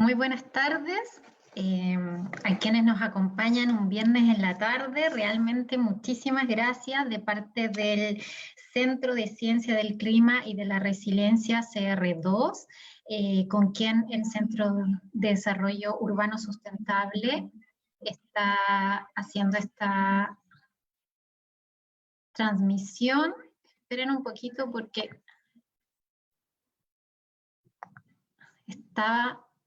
Muy buenas tardes a quienes nos acompañan un viernes en la tarde. Realmente muchísimas gracias de parte del Centro de Ciencia del Clima y de la Resiliencia CR2, con quien el Centro de Desarrollo Urbano Sustentable está haciendo esta transmisión. Esperen un poquito porque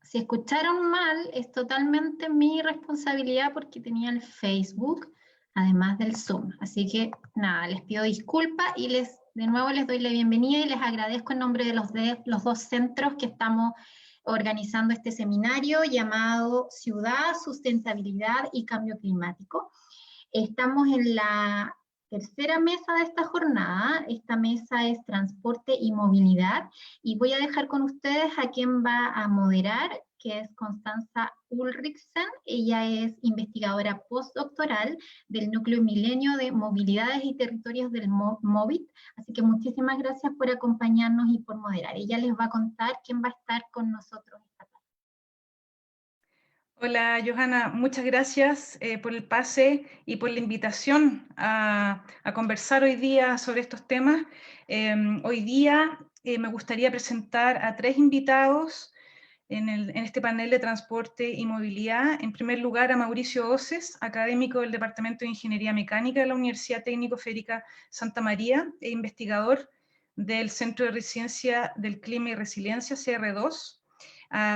si escucharon mal, es totalmente mi responsabilidad porque tenía el Facebook, además del Zoom. Así que nada, les pido disculpas y de nuevo les doy la bienvenida y les agradezco en nombre de los dos centros que estamos organizando este seminario llamado Ciudad, Sustentabilidad y Cambio Climático. Estamos en la tercera mesa de esta jornada. Esta mesa es transporte y movilidad, y voy a dejar con ustedes a quien va a moderar, que es Constanza Ulrichsen. Ella es investigadora postdoctoral del Núcleo Milenio de Movilidades y Territorios del MOVIT, así que muchísimas gracias por acompañarnos y por moderar. Ella les va a contar quién va a estar con nosotros esta tarde. Hola, Johanna, muchas gracias por el pase y por la invitación a conversar hoy día sobre estos temas. Hoy día me gustaría presentar a tres invitados en este panel de transporte y movilidad. En primer lugar, a Mauricio Oces, académico del Departamento de Ingeniería Mecánica de la Universidad Técnico Federica Santa María e investigador del Centro de Ciencia del Clima y Resiliencia, CR2.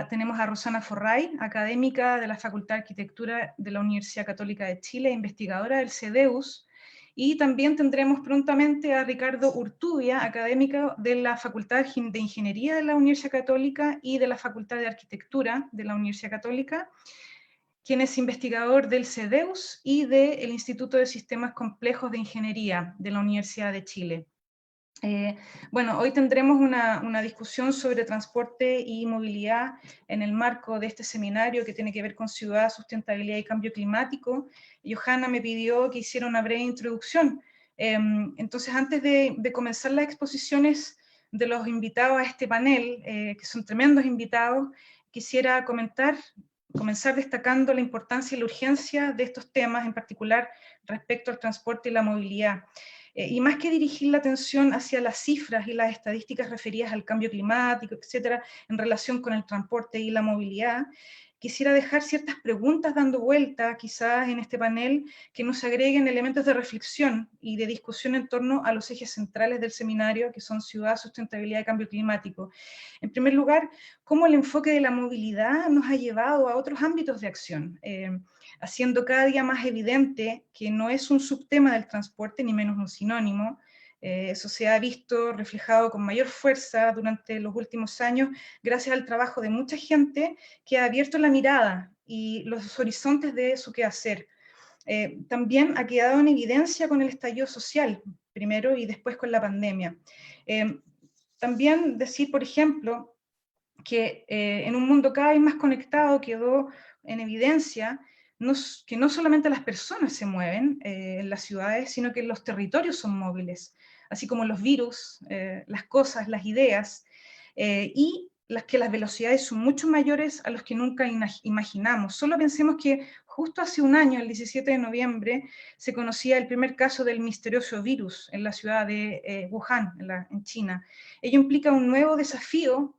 Tenemos a Rosana Forray, académica de la Facultad de Arquitectura de la Universidad Católica de Chile, investigadora del CEDEUS, y también tendremos prontamente a Ricardo Urtubia, académico de la Facultad de Ingeniería de la Universidad Católica y de la Facultad de Arquitectura de la Universidad Católica, quien es investigador del CEDEUS y del Instituto de Sistemas Complejos de Ingeniería de la Universidad de Chile. Bueno, hoy tendremos una discusión sobre transporte y movilidad en el marco de este seminario que tiene que ver con ciudad, sustentabilidad y cambio climático. Johanna me pidió que hiciera una breve introducción. Entonces, antes de comenzar las exposiciones de los invitados a este panel, que son tremendos invitados, quisiera comenzar destacando la importancia y la urgencia de estos temas, en particular respecto al transporte y la movilidad. Y más que dirigir la atención hacia las cifras y las estadísticas referidas al cambio climático, etcétera, en relación con el transporte y la movilidad, quisiera dejar ciertas preguntas dando vuelta, quizás en este panel, que nos agreguen elementos de reflexión y de discusión en torno a los ejes centrales del seminario, que son ciudad, sustentabilidad y cambio climático. En primer lugar, cómo el enfoque de la movilidad nos ha llevado a otros ámbitos de acción, haciendo cada día más evidente que no es un subtema del transporte, ni menos un sinónimo. Eso se ha visto reflejado con mayor fuerza durante los últimos años, gracias al trabajo de mucha gente que ha abierto la mirada y los horizontes de su quehacer. También ha quedado en evidencia con el estallido social, primero y después con la pandemia. También decir, por ejemplo, que en un mundo cada vez más conectado quedó en evidencia que no solamente las personas se mueven en las ciudades, sino que los territorios son móviles, así como los virus, las cosas, las ideas, y que las velocidades son mucho mayores a los que nunca imaginamos. Solo pensemos que justo hace un año, el 17 de noviembre, se conocía el primer caso del misterioso virus en la ciudad de Wuhan, en China. Ello implica un nuevo desafío,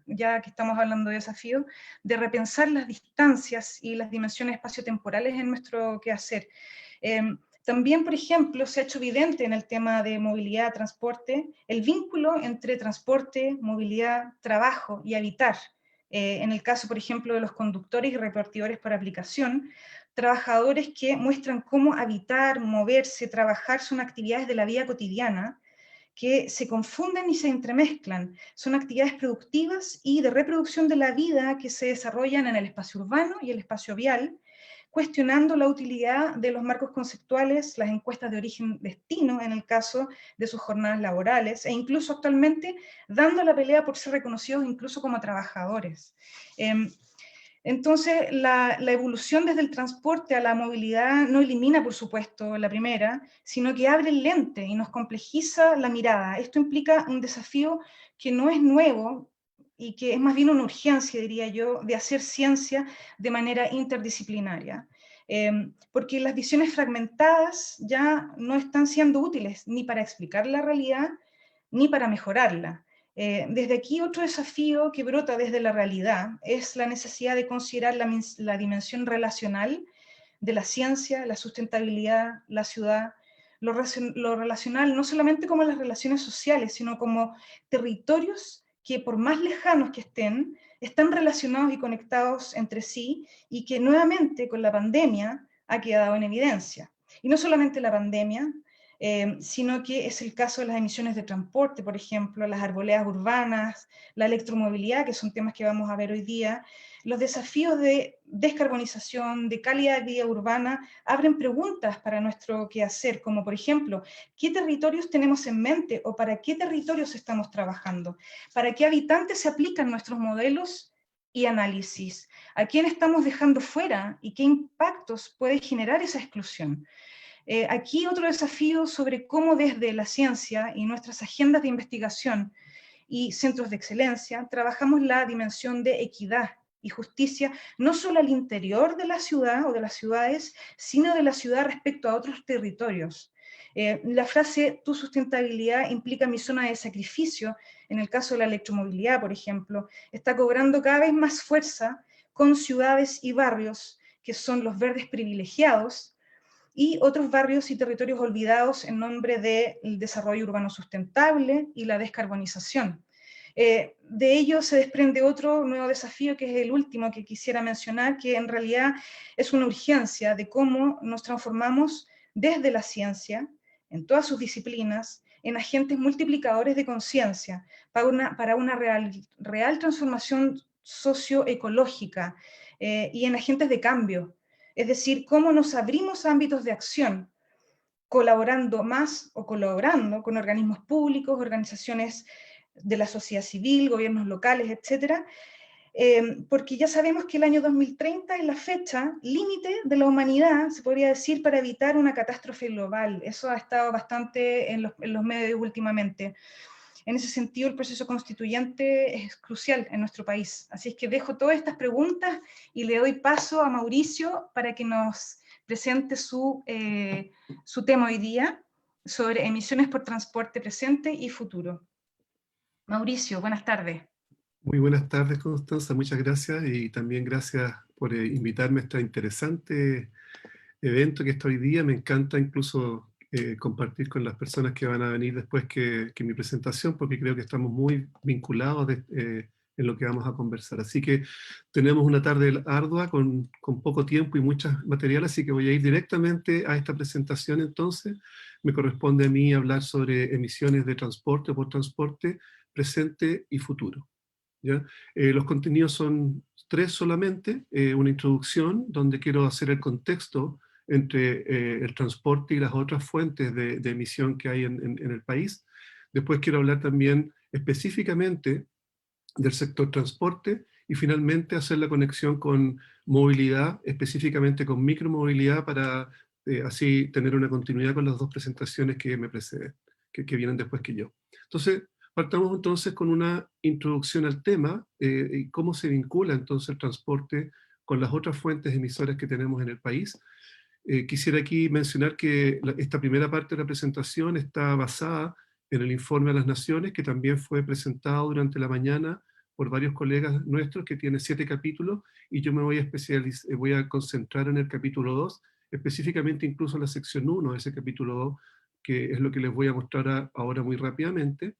ya que estamos hablando de desafío, de repensar las distancias y las dimensiones espaciotemporales en nuestro quehacer. También, por ejemplo, se ha hecho evidente en el tema de movilidad, transporte, el vínculo entre transporte, movilidad, trabajo y habitar. En el caso, por ejemplo, de los conductores y repartidores por aplicación, trabajadores que muestran cómo habitar, moverse, trabajar son actividades de la vida cotidiana, que se confunden y se entremezclan. Son actividades productivas y de reproducción de la vida que se desarrollan en el espacio urbano y el espacio vial, cuestionando la utilidad de los marcos conceptuales, las encuestas de origen-destino en el caso de sus jornadas laborales, e incluso actualmente dando la pelea por ser reconocidos incluso como trabajadores. Entonces, la evolución desde el transporte a la movilidad no elimina, por supuesto, la primera, sino que abre el lente y nos complejiza la mirada. Esto implica un desafío que no es nuevo, y que es más bien una urgencia, diría yo, de hacer ciencia de manera interdisciplinaria. Porque las visiones fragmentadas ya no están siendo útiles ni para explicar la realidad ni para mejorarla. Desde aquí otro desafío que brota desde la realidad es la necesidad de considerar la dimensión relacional de la ciencia, la sustentabilidad, la ciudad, lo relacional, no solamente como las relaciones sociales, sino como territorios que por más lejanos que están relacionados y conectados entre sí y que nuevamente con la pandemia ha quedado en evidencia. Y no solamente la pandemia, sino que es el caso de las emisiones de transporte, por ejemplo, las arboledas urbanas, la electromovilidad, que son temas que vamos a ver hoy día. Los desafíos de descarbonización, de calidad de vida urbana, abren preguntas para nuestro quehacer, como por ejemplo, ¿qué territorios tenemos en mente o para qué territorios estamos trabajando? ¿Para qué habitantes se aplican nuestros modelos y análisis? ¿A quién estamos dejando fuera y qué impactos puede generar esa exclusión? Aquí otro desafío sobre cómo desde la ciencia y nuestras agendas de investigación y centros de excelencia trabajamos la dimensión de equidad y justicia, no solo al interior de la ciudad o de las ciudades, sino de la ciudad respecto a otros territorios. La frase tu sustentabilidad implica mi zona de sacrificio, en el caso de la electromovilidad, por ejemplo, está cobrando cada vez más fuerza con ciudades y barrios que son los verdes privilegiados, y otros barrios y territorios olvidados en nombre del desarrollo urbano sustentable y la descarbonización. De ello se desprende otro nuevo desafío, que es el último que quisiera mencionar, que en realidad es una urgencia de cómo nos transformamos desde la ciencia, en todas sus disciplinas, en agentes multiplicadores de conciencia, para una real transformación socioecológica y en agentes de cambio. Es decir, cómo nos abrimos a ámbitos de acción, colaborando más o colaborando con organismos públicos, organizaciones de la sociedad civil, gobiernos locales, etcétera, porque ya sabemos que el año 2030 es la fecha límite de la humanidad, se podría decir, para evitar una catástrofe global. Eso ha estado bastante en los medios últimamente. En ese sentido, el proceso constituyente es crucial en nuestro país. Así es que dejo todas estas preguntas y le doy paso a Mauricio para que nos presente su tema hoy día sobre emisiones por transporte presente y futuro. Mauricio, buenas tardes. Muy buenas tardes, Constanza, muchas gracias y también gracias por invitarme a este interesante evento que está hoy día. Me encanta incluso compartir con las personas que van a venir después que mi presentación, porque creo que estamos muy vinculados en lo que vamos a conversar. Así que tenemos una tarde ardua con poco tiempo y muchas materiales, así que voy a ir directamente a esta presentación entonces. Me corresponde a mí hablar sobre emisiones de transporte por transporte presente y futuro. ¿Ya? Los contenidos son 3 solamente, una introducción donde quiero hacer el contexto entre el transporte y las otras fuentes de emisión que hay en el país. Después quiero hablar también específicamente del sector transporte y finalmente hacer la conexión con movilidad, específicamente con micromovilidad para así tener una continuidad con las 2 presentaciones que me preceden, que vienen después que yo. Entonces, partamos entonces con una introducción al tema y cómo se vincula entonces el transporte con las otras fuentes emisoras que tenemos en el país. Quisiera aquí mencionar que esta primera parte de la presentación está basada en el informe a las Naciones, que también fue presentado durante la mañana por varios colegas nuestros, que tiene 7 capítulos, y yo me voy a concentrar en el capítulo 2, específicamente incluso en la sección 1 de ese capítulo 2, que es lo que les voy a mostrar ahora muy rápidamente.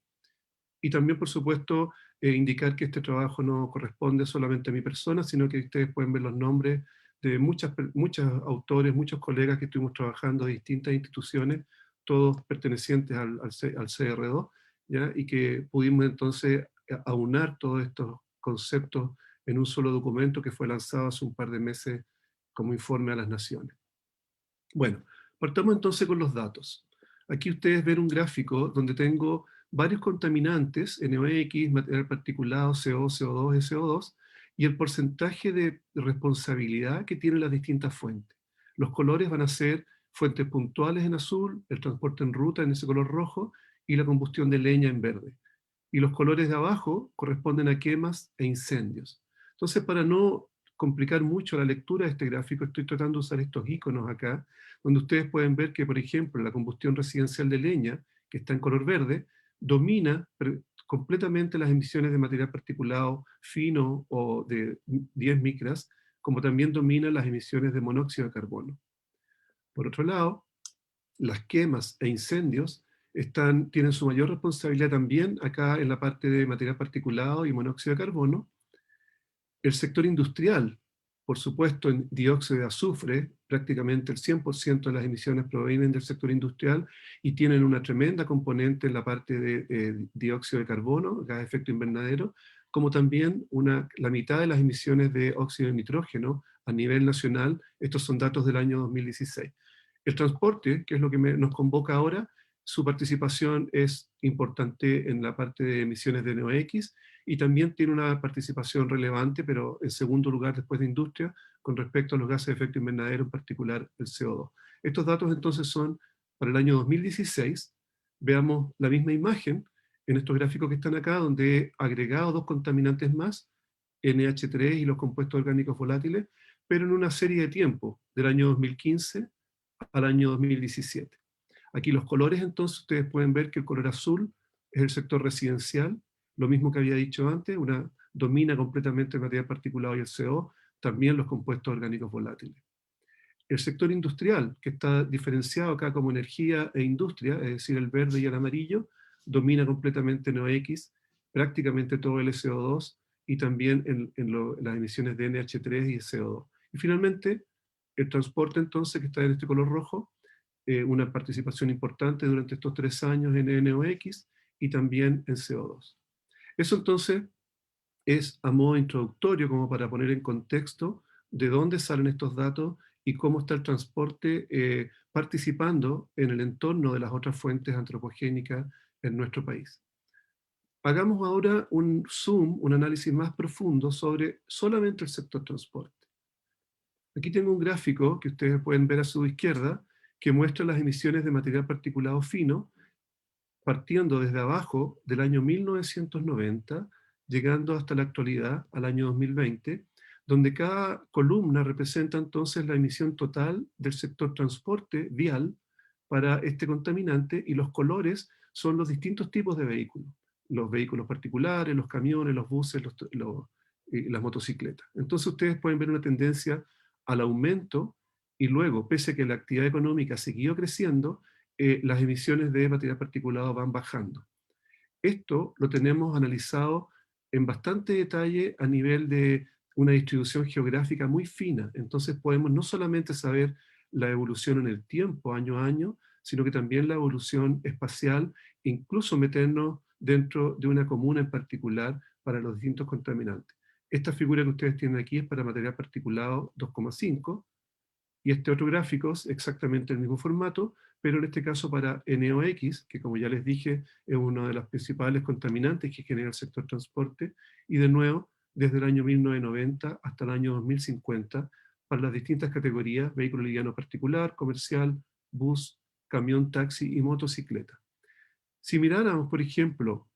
Y también, por supuesto, indicar que este trabajo no corresponde solamente a mi persona, sino que ustedes pueden ver los nombres de muchos autores, muchos colegas que estuvimos trabajando de distintas instituciones, todos pertenecientes al CR2, ¿ya? Y que pudimos entonces aunar todos estos conceptos en un solo documento que fue lanzado hace un par de meses como informe a las Naciones. Bueno, partamos entonces con los datos. Aquí ustedes ven un gráfico donde tengo varios contaminantes, NOx, material particulado, CO, CO2, SO2, y el porcentaje de responsabilidad que tienen las distintas fuentes. Los colores van a ser fuentes puntuales en azul, el transporte en ruta en ese color rojo, y la combustión de leña en verde. y los colores de abajo corresponden a quemas e incendios. Entonces, para no complicar mucho la lectura de este gráfico, estoy tratando de usar estos iconos acá, donde ustedes pueden ver que, por ejemplo, la combustión residencial de leña, que está en color verde, domina completamente las emisiones de material particulado fino o de 10 micras, como también domina las emisiones de monóxido de carbono. Por otro lado, las quemas e incendios tienen su mayor responsabilidad también acá en la parte de material particulado y monóxido de carbono. El sector industrial, por supuesto, en dióxido de azufre, prácticamente el 100% de las emisiones provienen del sector industrial y tienen una tremenda componente en la parte de dióxido de carbono, gas de efecto invernadero, como también la mitad de las emisiones de óxido de nitrógeno a nivel nacional. Estos son datos del año 2016. El transporte, que es lo que nos convoca ahora, su participación es importante en la parte de emisiones de NOx y también tiene una participación relevante, pero en segundo lugar después de industria, con respecto a los gases de efecto invernadero, en particular el CO2. Estos datos entonces son para el año 2016. Veamos la misma imagen en estos gráficos que están acá, donde he agregado dos contaminantes más, NH3 y los compuestos orgánicos volátiles, pero en una serie de tiempo, del año 2015 al año 2017. Aquí los colores, entonces, ustedes pueden ver que el color azul es el sector residencial, lo mismo que había dicho antes, domina completamente el material particulado y el CO, también los compuestos orgánicos volátiles. El sector industrial, que está diferenciado acá como energía e industria, es decir, el verde y el amarillo, domina completamente NOx, prácticamente todo el CO2 y también en las emisiones de NH3 y CO2. Y finalmente, el transporte entonces, que está en este color rojo, una participación importante durante estos 3 años en NOx y también en CO2. Eso entonces es a modo introductorio, como para poner en contexto de dónde salen estos datos y cómo está el transporte participando en el entorno de las otras fuentes antropogénicas en nuestro país. Hagamos ahora un zoom, un análisis más profundo sobre solamente el sector transporte. Aquí tengo un gráfico que ustedes pueden ver a su izquierda, que muestra las emisiones de material particulado fino, partiendo desde abajo del año 1990, llegando hasta la actualidad, al año 2020, donde cada columna representa entonces la emisión total del sector transporte vial para este contaminante, y los colores son los distintos tipos de vehículos. Los vehículos particulares, los camiones, los buses, las motocicletas. Entonces ustedes pueden ver una tendencia al aumento, y luego, pese a que la actividad económica ha seguido creciendo, las emisiones de material particulado van bajando. Esto lo tenemos analizado en bastante detalle a nivel de una distribución geográfica muy fina. Entonces podemos no solamente saber la evolución en el tiempo, año a año, sino que también la evolución espacial, incluso meternos dentro de una comuna en particular para los distintos contaminantes. Esta figura que ustedes tienen aquí es para material particulado 2,5, y este otro gráfico es exactamente el mismo formato, pero en este caso para NOx, que como ya les dije, es uno de los principales contaminantes que genera el sector transporte, y de nuevo, desde el año 1990 hasta el año 2050, para las distintas categorías: vehículo liviano particular, comercial, bus, camión, taxi y motocicleta. Si miráramos, por ejemplo,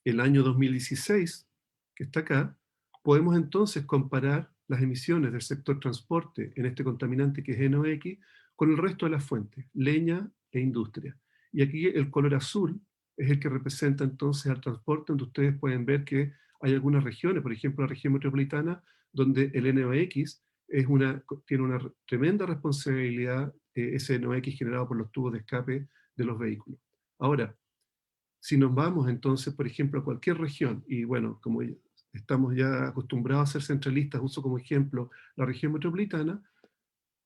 el año 2016, que está acá, podemos entonces comparar las emisiones del sector transporte en este contaminante que es NOx con el resto de las fuentes, leña e industria. Y aquí el color azul es el que representa entonces al transporte, donde ustedes pueden ver que hay algunas regiones, por ejemplo la región metropolitana, donde el NOx tiene una tremenda responsabilidad, ese NOx generado por los tubos de escape de los vehículos. Ahora, si nos vamos entonces, por ejemplo, a cualquier región, y bueno, como estamos ya acostumbrados a ser centralistas, uso como ejemplo la región metropolitana,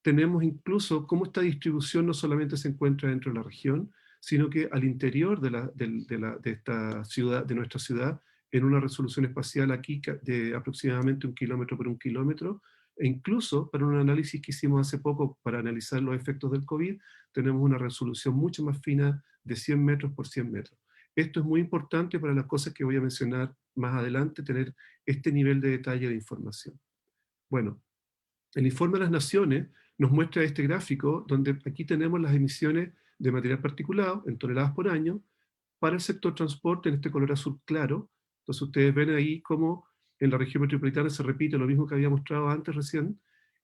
tenemos incluso cómo esta distribución no solamente se encuentra dentro de la región, sino que al interior de esta ciudad, de nuestra ciudad, en una resolución espacial aquí de aproximadamente 1 kilómetro por 1 kilómetro, e incluso para un análisis que hicimos hace poco para analizar los efectos del COVID, tenemos una resolución mucho más fina de 100 metros por 100 metros. Esto es muy importante para las cosas que voy a mencionar más adelante, tener este nivel de detalle de información. Bueno, el informe de las Naciones nos muestra este gráfico, donde aquí tenemos las emisiones de material particulado en toneladas por año, para el sector transporte en este color azul claro. Entonces ustedes ven ahí cómo en la región metropolitana se repite lo mismo que había mostrado antes recién,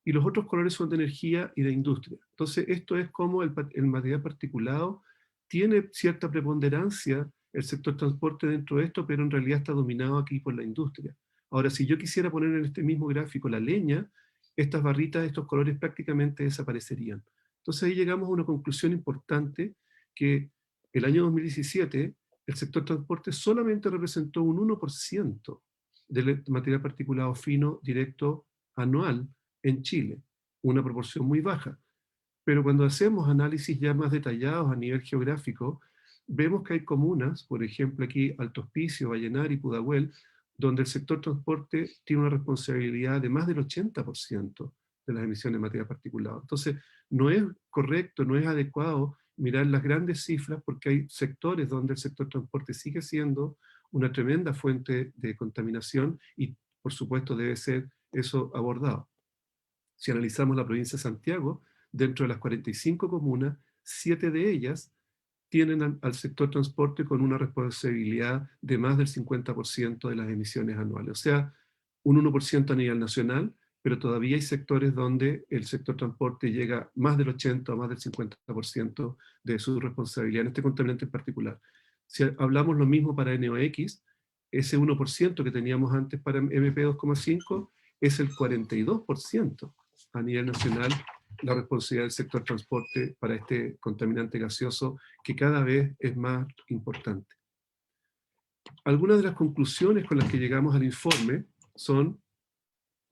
y los otros colores son de energía y de industria. Entonces esto es como el material particulado tiene cierta preponderancia el sector transporte dentro de esto, pero en realidad está dominado aquí por la industria. Ahora, si yo quisiera poner en este mismo gráfico la leña, estas barritas, estos colores prácticamente desaparecerían. Entonces ahí llegamos a una conclusión importante, que el año 2017 el sector transporte solamente representó un 1% del material particulado fino directo anual en Chile, una proporción muy baja. Pero cuando hacemos análisis ya más detallados a nivel geográfico, vemos que hay comunas, por ejemplo aquí Alto Hospicio, Vallenar y Pudahuel, donde el sector transporte tiene una responsabilidad de más del 80% de las emisiones de material particulado. Entonces, no es correcto, no es adecuado mirar las grandes cifras, porque hay sectores donde el sector transporte sigue siendo una tremenda fuente de contaminación y, por supuesto, debe ser eso abordado. Si analizamos la provincia de Santiago, dentro de las 45 comunas, 7 de ellas tienen al sector transporte con una responsabilidad de más del 50% de las emisiones anuales. O sea, un 1% a nivel nacional, pero todavía hay sectores donde el sector transporte llega más del 80 o más del 50% de su responsabilidad en este contaminante en particular. Si hablamos lo mismo para NOx, ese 1% que teníamos antes para MP2,5 es el 42% a nivel nacional la responsabilidad del sector transporte para este contaminante gaseoso que cada vez es más importante. Algunas de las conclusiones con las que llegamos al informe son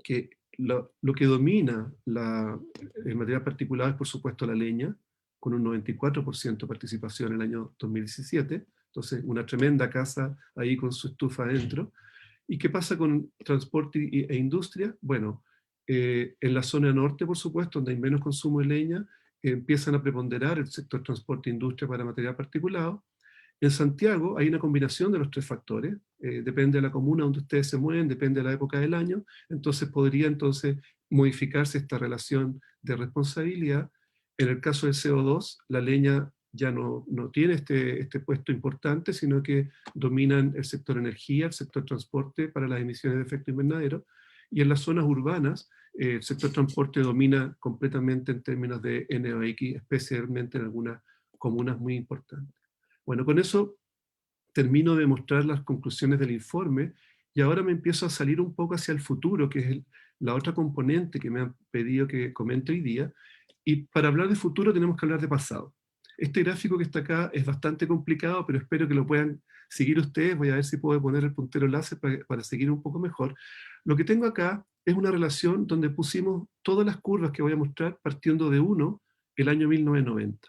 que lo que domina el material particulado es, por supuesto, la leña, con un 94% de participación en el año 2017, entonces una tremenda casa ahí con su estufa adentro. ¿Y qué pasa con transporte e industria? Bueno, en la zona norte, por supuesto, donde hay menos consumo de leña, empiezan a preponderar el sector transporte e industria para material particulado. En Santiago hay una combinación de los tres factores, depende de la comuna donde ustedes se mueven, depende de la época del año, entonces podría modificarse esta relación de responsabilidad. En el caso del CO2, la leña ya no tiene este puesto importante, sino que dominan el sector energía, el sector transporte para las emisiones de efecto invernadero, y en las zonas urbanas el sector transporte domina completamente en términos de NOx, especialmente en algunas comunas muy importantes. Bueno, con eso termino de mostrar las conclusiones del informe, y ahora me empiezo a salir un poco hacia el futuro, que es la otra componente que me han pedido que comente hoy día, y para hablar de futuro tenemos que hablar de pasado. Este gráfico que está acá es bastante complicado, pero espero que lo puedan seguir ustedes. Voy a ver si puedo poner el puntero láser para seguir un poco mejor. Lo que tengo acá es una relación donde pusimos todas las curvas que voy a mostrar partiendo de 1, el año 1990.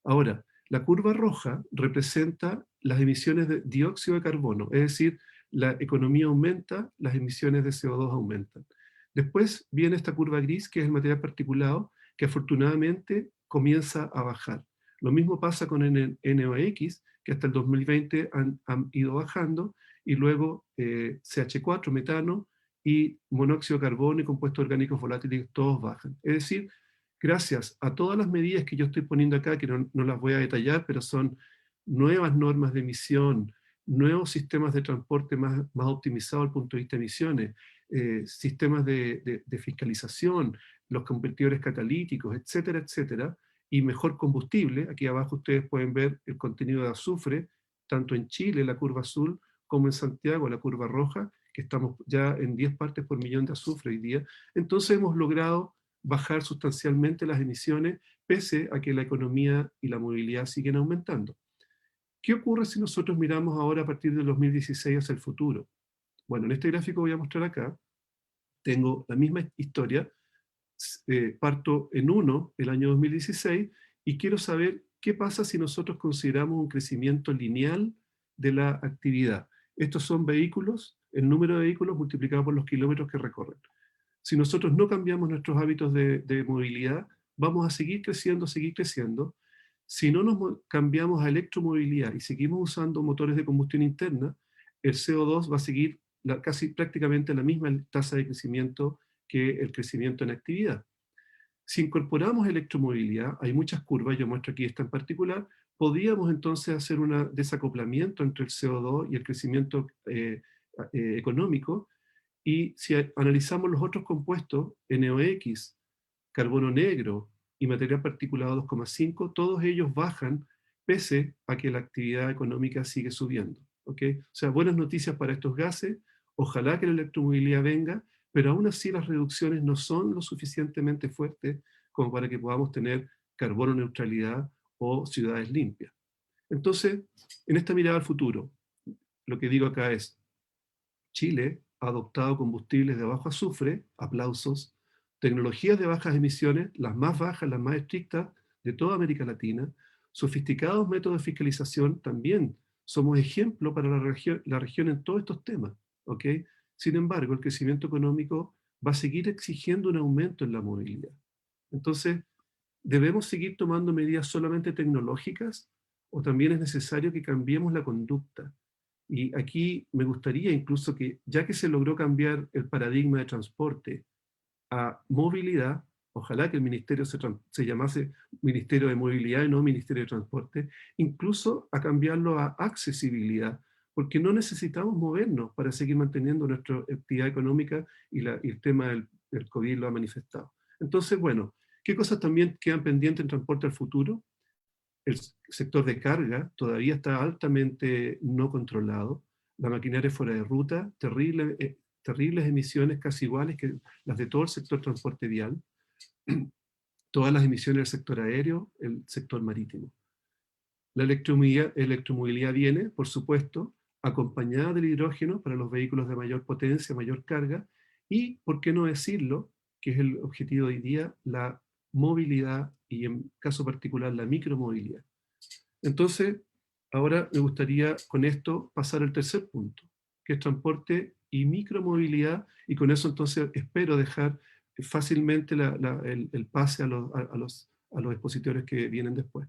Ahora, la curva roja representa las emisiones de dióxido de carbono, es decir, la economía aumenta, las emisiones de CO2 aumentan. Después viene esta curva gris, que es el material particulado, que afortunadamente comienza a bajar. Lo mismo pasa con NOx, que hasta el 2020 han ido bajando, y luego CH4, metano, y monóxido de carbono y compuestos orgánicos volátiles, todos bajan. Es decir, gracias a todas las medidas que yo estoy poniendo acá, que no las voy a detallar, pero son nuevas normas de emisión, nuevos sistemas de transporte más optimizados desde el punto de vista de emisiones, sistemas de fiscalización, los convertidores catalíticos, etcétera, etcétera, y mejor combustible. Aquí abajo ustedes pueden ver el contenido de azufre, tanto en Chile, la curva azul, como en Santiago, la curva roja, que estamos ya en 10 partes por millón de azufre hoy día. Entonces hemos logrado bajar sustancialmente las emisiones, pese a que la economía y la movilidad siguen aumentando. ¿Qué ocurre si nosotros miramos ahora a partir del 2016 hacia el futuro? Bueno, en este gráfico voy a mostrar acá, tengo la misma historia, parto en 1 el año 2016, y quiero saber qué pasa si nosotros consideramos un crecimiento lineal de la actividad. Estos son vehículos, el número de vehículos multiplicado por los kilómetros que recorren. Si nosotros no cambiamos nuestros hábitos de movilidad, vamos a seguir creciendo, seguir creciendo. Si no nos cambiamos a electromovilidad y seguimos usando motores de combustión interna, el CO2 va a seguir casi prácticamente la misma tasa de crecimiento que el crecimiento en actividad. Si incorporamos electromovilidad, hay muchas curvas, yo muestro aquí esta en particular, podíamos entonces hacer un desacoplamiento entre el CO2 y el crecimiento económico, y si analizamos los otros compuestos, NOx, carbono negro y material particulado 2,5, todos ellos bajan pese a que la actividad económica sigue subiendo. ¿Okay? O sea, buenas noticias para estos gases, ojalá que la electromovilidad venga, pero aún así las reducciones no son lo suficientemente fuertes como para que podamos tener carbono neutralidad o ciudades limpias. Entonces, en esta mirada al futuro, lo que digo acá es, Chile ha adoptado combustibles de bajo azufre, aplausos, tecnologías de bajas emisiones, las más bajas, las más estrictas de toda América Latina, sofisticados métodos de fiscalización, también somos ejemplo para la región en todos estos temas. ¿Okay? Sin embargo, el crecimiento económico va a seguir exigiendo un aumento en la movilidad. Entonces, ¿debemos seguir tomando medidas solamente tecnológicas o también es necesario que cambiemos la conducta? Y aquí me gustaría incluso que, ya que se logró cambiar el paradigma de transporte a movilidad, ojalá que el ministerio se llamase Ministerio de Movilidad y no Ministerio de Transporte, incluso a cambiarlo a accesibilidad, porque no necesitamos movernos para seguir manteniendo nuestra actividad económica y el tema del COVID lo ha manifestado. Entonces, bueno, ¿qué cosas también quedan pendientes en transporte al futuro? El sector de carga todavía está altamente no controlado, la maquinaria fuera de ruta, terribles emisiones casi iguales que las de todo el sector transporte vial, todas las emisiones del sector aéreo, el sector marítimo. La electromovilidad viene, por supuesto, acompañada del hidrógeno para los vehículos de mayor potencia, mayor carga, y, por qué no decirlo, que es el objetivo de hoy día, la movilidad y en caso particular la micromovilidad. Entonces, ahora me gustaría con esto pasar al tercer punto, que es transporte y micromovilidad, y con eso entonces espero dejar fácilmente el pase a los expositores que vienen después.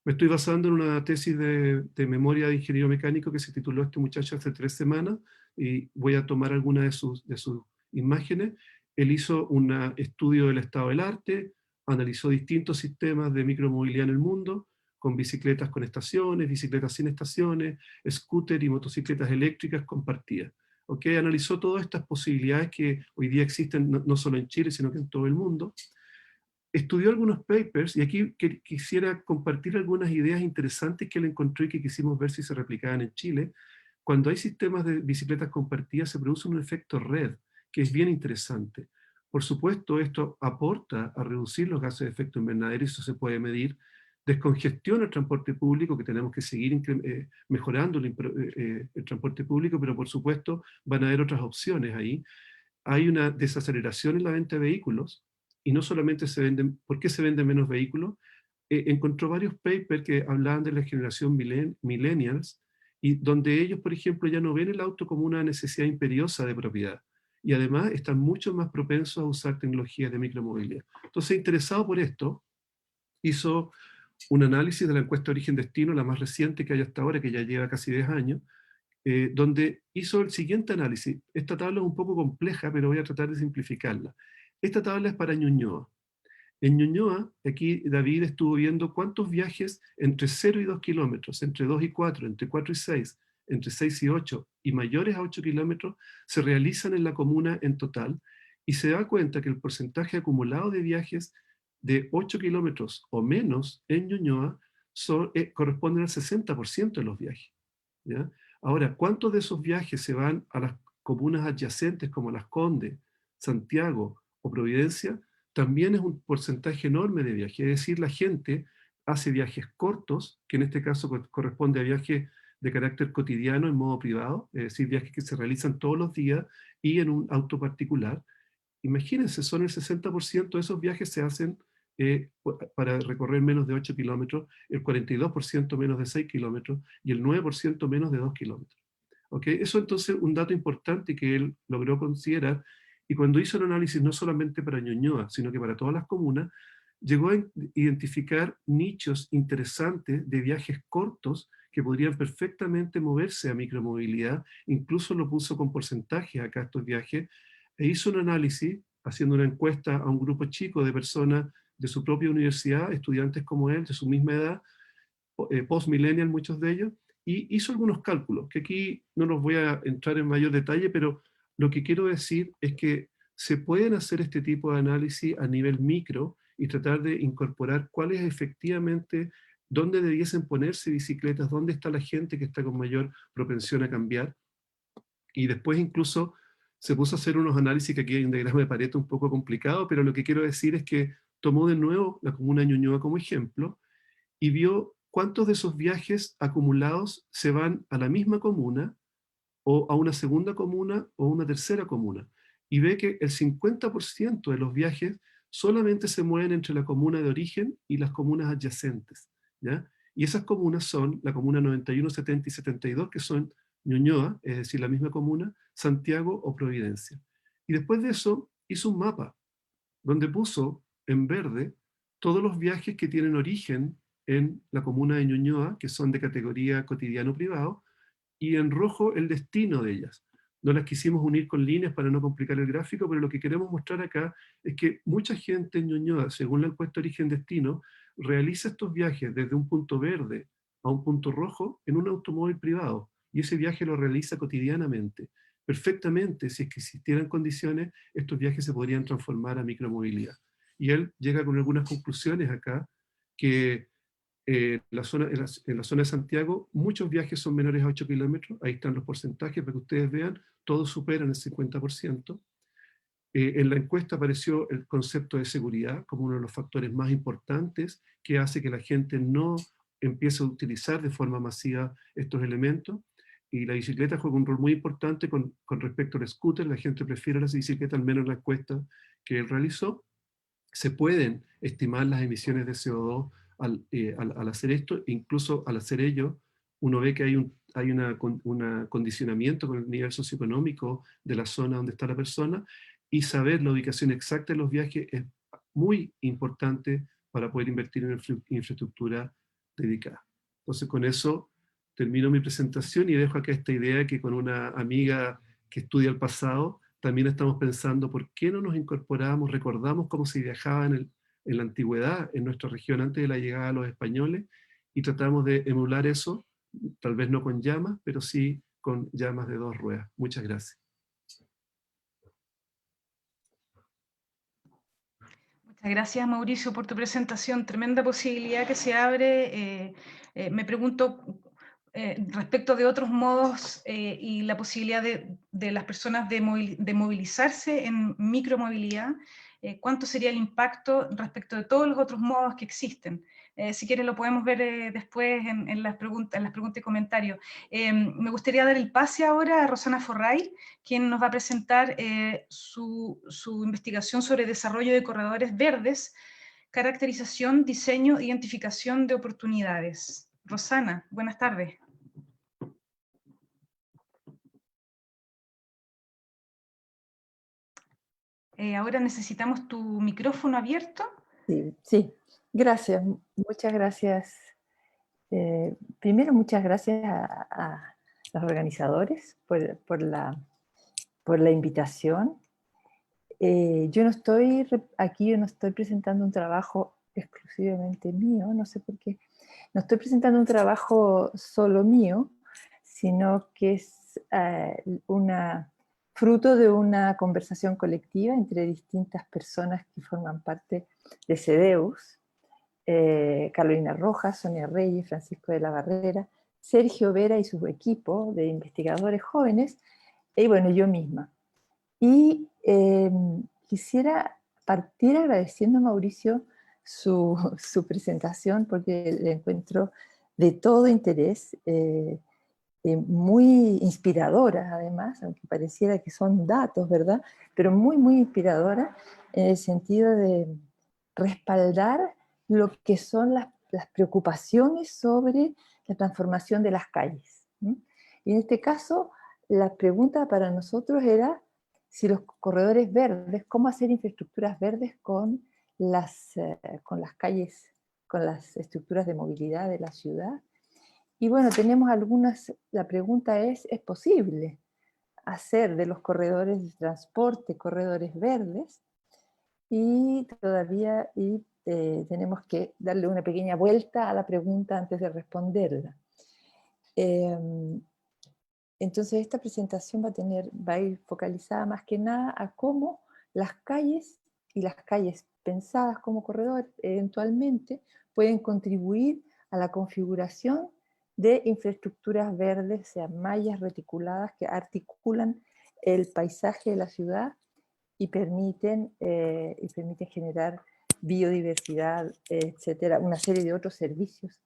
Me estoy basando en una tesis de memoria de ingeniero mecánico que se tituló este muchacho hace 3 semanas, y voy a tomar algunas de sus imágenes. Él hizo un estudio del estado del arte, analizó distintos sistemas de micromovilidad en el mundo, con bicicletas con estaciones, bicicletas sin estaciones, scooter y motocicletas eléctricas compartidas. ¿Okay? Analizó todas estas posibilidades que hoy día existen no solo en Chile, sino que en todo el mundo. Estudió algunos papers, y aquí quisiera compartir algunas ideas interesantes que él encontró y que quisimos ver si se replicaban en Chile. Cuando hay sistemas de bicicletas compartidas se produce un efecto red, que es bien interesante. Por supuesto, esto aporta a reducir los gases de efecto invernadero, y eso se puede medir. Descongestiona el transporte público, que tenemos que seguir mejorando el transporte público, pero por supuesto van a haber otras opciones ahí. Hay una desaceleración en la venta de vehículos, y no solamente ¿por qué se venden menos vehículos? Encontró varios papers que hablaban de la generación millennials, y donde ellos, por ejemplo, ya no ven el auto como una necesidad imperiosa de propiedad, y además están mucho más propensos a usar tecnologías de micromovilidad. Entonces, interesado por esto, hizo un análisis de la encuesta Origen-Destino, la más reciente que hay hasta ahora, que ya lleva casi 10 años, donde hizo el siguiente análisis. Esta tabla es un poco compleja, pero voy a tratar de simplificarla. Esta tabla es para Ñuñoa. En Ñuñoa, aquí David estuvo viendo cuántos viajes entre 0 y 2 kilómetros, entre 2 y 4, entre 4 y 6, entre 6 y 8, y mayores a 8 kilómetros, se realizan en la comuna en total, y se da cuenta que el porcentaje acumulado de viajes de 8 kilómetros o menos en Ñuñoa corresponden al 60% de los viajes. ¿Ya? Ahora, ¿cuántos de esos viajes se van a las comunas adyacentes como Las Condes, Santiago o Providencia? También es un porcentaje enorme de viajes. Es decir, la gente hace viajes cortos, que en este caso corresponde a viajes de carácter cotidiano en modo privado, es decir, viajes que se realizan todos los días y en un auto particular. Imagínense, son el 60% de esos viajes se hacen para recorrer menos de 8 kilómetros, el 42% menos de 6 kilómetros y el 9% menos de 2 kilómetros. ¿Okay? Eso entonces es un dato importante que él logró considerar, y cuando hizo el análisis no solamente para Ñuñoa, sino que para todas las comunas, llegó a identificar nichos interesantes de viajes cortos que podrían perfectamente moverse a micromovilidad, incluso lo puso con porcentajes acá estos viajes, e hizo un análisis haciendo una encuesta a un grupo chico de personas de su propia universidad, estudiantes como él, de su misma edad, post-millennial muchos de ellos, y hizo algunos cálculos, que aquí no los voy a entrar en mayor detalle, pero lo que quiero decir es que se pueden hacer este tipo de análisis a nivel micro y tratar de incorporar cuáles efectivamente, dónde debiesen ponerse bicicletas, dónde está la gente que está con mayor propensión a cambiar. Y después incluso se puso a hacer unos análisis, que aquí hay un diagrama de Pareto un poco complicado, pero lo que quiero decir es que tomó de nuevo la comuna de Ñuñoa como ejemplo y vio cuántos de esos viajes acumulados se van a la misma comuna, o a una segunda comuna, o una tercera comuna. Y ve que el 50% de los viajes solamente se mueven entre la comuna de origen y las comunas adyacentes, ¿ya? Y esas comunas son la comuna 91, 70 y 72, que son Ñuñoa, es decir, la misma comuna, Santiago o Providencia. Y después de eso hizo un mapa donde puso en verde todos los viajes que tienen origen en la comuna de Ñuñoa, que son de categoría cotidiano-privado, y en rojo el destino de ellas. No las quisimos unir con líneas para no complicar el gráfico, pero lo que queremos mostrar acá es que mucha gente en Ñuñoa, según la encuesta origen-destino, realiza estos viajes desde un punto verde a un punto rojo en un automóvil privado, y ese viaje lo realiza cotidianamente. Perfectamente, si es que existieran condiciones, estos viajes se podrían transformar a micromovilidad. Y él llega con algunas conclusiones acá, que en la zona de Santiago, muchos viajes son menores a 8 kilómetros, ahí están los porcentajes para que ustedes vean, todos superan el 50%. En la encuesta apareció el concepto de seguridad como uno de los factores más importantes que hace que la gente no empiece a utilizar de forma masiva estos elementos. Y la bicicleta juega un rol muy importante con respecto al scooter. La gente prefiere las bicicletas, al menos en la encuesta que él realizó. Se pueden estimar las emisiones de CO2 al hacer esto, incluso al hacer ello, uno ve que hay un condicionamiento con el nivel socioeconómico de la zona donde está la persona, y saber la ubicación exacta de los viajes es muy importante para poder invertir en infraestructura dedicada. Entonces con eso termino mi presentación y dejo acá esta idea que con una amiga que estudia el pasado, también estamos pensando por qué no nos incorporamos, recordamos cómo se viajaba en la antigüedad en nuestra región antes de la llegada de los españoles, y tratamos de emular eso, tal vez no con llamas, pero sí con llamas de 2 ruedas. Muchas gracias. Muchas gracias, Mauricio, por tu presentación. Tremenda posibilidad que se abre. Me pregunto respecto de otros modos y la posibilidad de las personas de movilizarse en micromovilidad, ¿cuánto sería el impacto respecto de todos los otros modos que existen? Si quieres lo podemos ver después en las preguntas y comentarios. Me gustaría dar el pase ahora a Rosana Forray, quien nos va a presentar su investigación sobre desarrollo de corredores verdes, caracterización, diseño, identificación de oportunidades. Rosana, buenas tardes. Ahora necesitamos tu micrófono abierto. Sí, sí. Gracias, muchas gracias. Primero, muchas gracias a los organizadores por la invitación. Yo no estoy presentando un trabajo exclusivamente mío, no sé por qué. No estoy presentando un trabajo solo mío, sino que es fruto de una conversación colectiva entre distintas personas que forman parte de CEDEUS, Carolina Rojas, Sonia Reyes, Francisco de la Barrera, Sergio Vera y su equipo de investigadores jóvenes, y bueno, yo misma. Y quisiera partir agradeciendo a Mauricio su presentación, porque le encuentro de todo interés, muy inspiradora además, aunque pareciera que son datos, ¿verdad? Pero muy, muy inspiradora en el sentido de respaldar lo que son las preocupaciones sobre la transformación de las calles. Y en este caso, la pregunta para nosotros era si los corredores verdes, cómo hacer infraestructuras verdes con las calles, con las estructuras de movilidad de la ciudad. Y bueno, tenemos la pregunta ¿es posible hacer de los corredores de transporte corredores verdes? y todavía tenemos que darle una pequeña vuelta a la pregunta antes de responderla. Entonces esta presentación va a ir focalizada más que nada a cómo las calles y las calles pensadas como corredor eventualmente pueden contribuir a la configuración de infraestructuras verdes, o sea, mallas reticuladas que articulan el paisaje de la ciudad y permiten generar biodiversidad, etcétera, una serie de otros servicios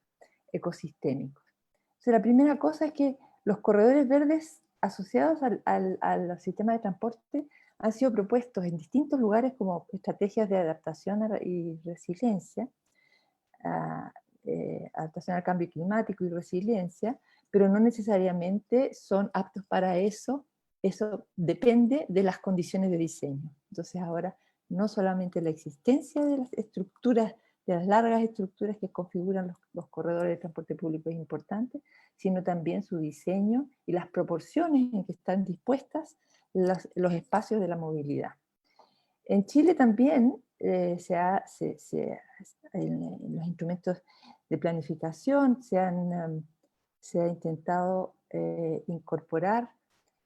ecosistémicos. Entonces, la primera cosa es que los corredores verdes asociados al sistema de transporte han sido propuestos en distintos lugares como estrategias de adaptación y resiliencia, adaptación al cambio climático y resiliencia, pero no necesariamente son aptos para eso. Eso depende de las condiciones de diseño. Entonces ahora no solamente la existencia de las estructuras, de las largas estructuras que configuran los corredores de transporte público es importante, sino también su diseño y las proporciones en que están dispuestas los espacios de la movilidad. En Chile también en los instrumentos de planificación se ha intentado incorporar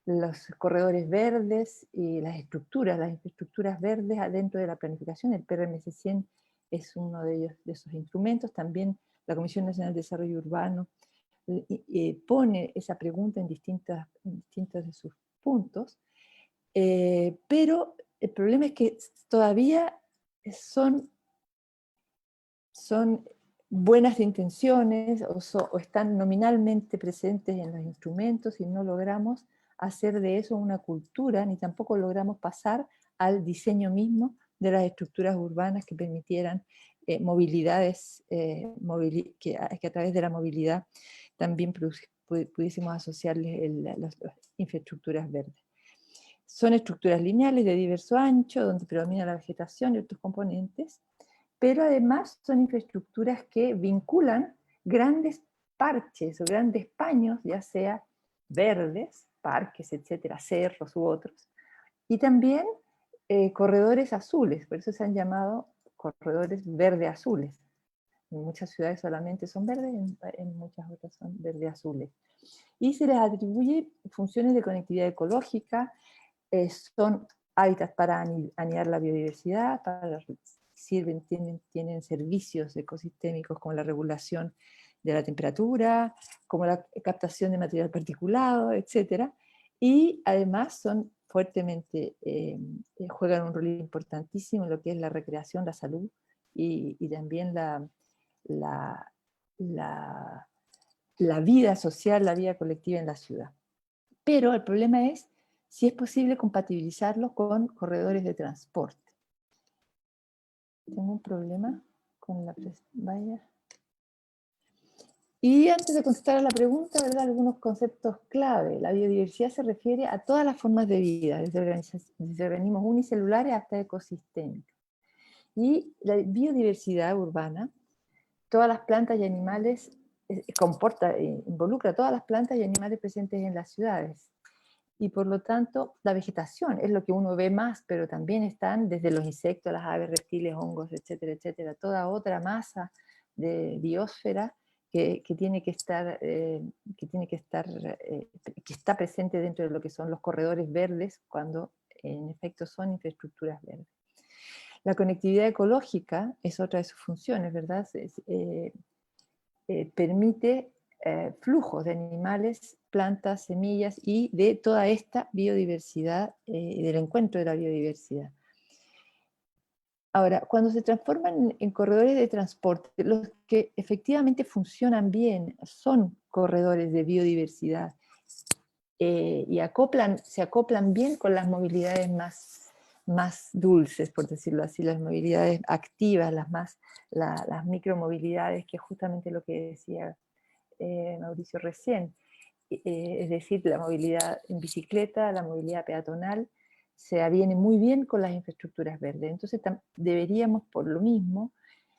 los corredores verdes y las infraestructuras verdes adentro de la planificación. El PRMC 100 es uno de esos instrumentos. También la Comisión Nacional de Desarrollo Urbano pone esa pregunta en distintos de sus puntos, pero el problema es que todavía son buenas intenciones o están nominalmente presentes en los instrumentos y no logramos hacer de eso una cultura, ni tampoco logramos pasar al diseño mismo de las estructuras urbanas que permitieran movilidades, que a través de la movilidad también pudiésemos asociarles las infraestructuras verdes. Son estructuras lineales de diverso ancho, donde predomina la vegetación y otros componentes, pero además son infraestructuras que vinculan grandes parches o grandes paños, ya sea verdes, parques, etcétera, cerros u otros, y también corredores azules, por eso se han llamado corredores verde-azules. En muchas ciudades solamente son verdes, en muchas otras son verde-azules. Y se les atribuye funciones de conectividad ecológica, son hábitats para anidar la biodiversidad, tienen servicios ecosistémicos como la regulación de la temperatura, como la captación de material particulado, etc. Y además son fuertemente, juegan un rol importantísimo en lo que es la recreación, la salud y también la vida social, la vida colectiva en la ciudad. Pero el problema es si es posible compatibilizarlo con corredores de transporte. Tengo un problema con la vaya. Y antes de contestar a la pregunta, ¿verdad? Algunos conceptos clave. La biodiversidad se refiere a todas las formas de vida, desde organismos unicelulares hasta ecosistémicos. Y la biodiversidad urbana, todas las plantas y animales, involucra a todas las plantas y animales presentes en las ciudades. Y por lo tanto, la vegetación es lo que uno ve más, pero también están desde los insectos, las aves, reptiles, hongos, etcétera, etcétera, toda otra masa de biosfera que está presente dentro de lo que son los corredores verdes, cuando en efecto son infraestructuras verdes. La conectividad ecológica es otra de sus funciones, ¿verdad? Permite flujos de animales, plantas, semillas y de toda esta biodiversidad, del encuentro de la biodiversidad. Ahora, cuando se transforman en corredores de transporte, los que efectivamente funcionan bien son corredores de biodiversidad y se acoplan bien con las movilidades más dulces, por decirlo así, las movilidades activas, las micromovilidades, que es justamente lo que decía Mauricio recién, es decir, la movilidad en bicicleta, la movilidad peatonal, se aviene muy bien con las infraestructuras verdes. Entonces deberíamos, por lo mismo,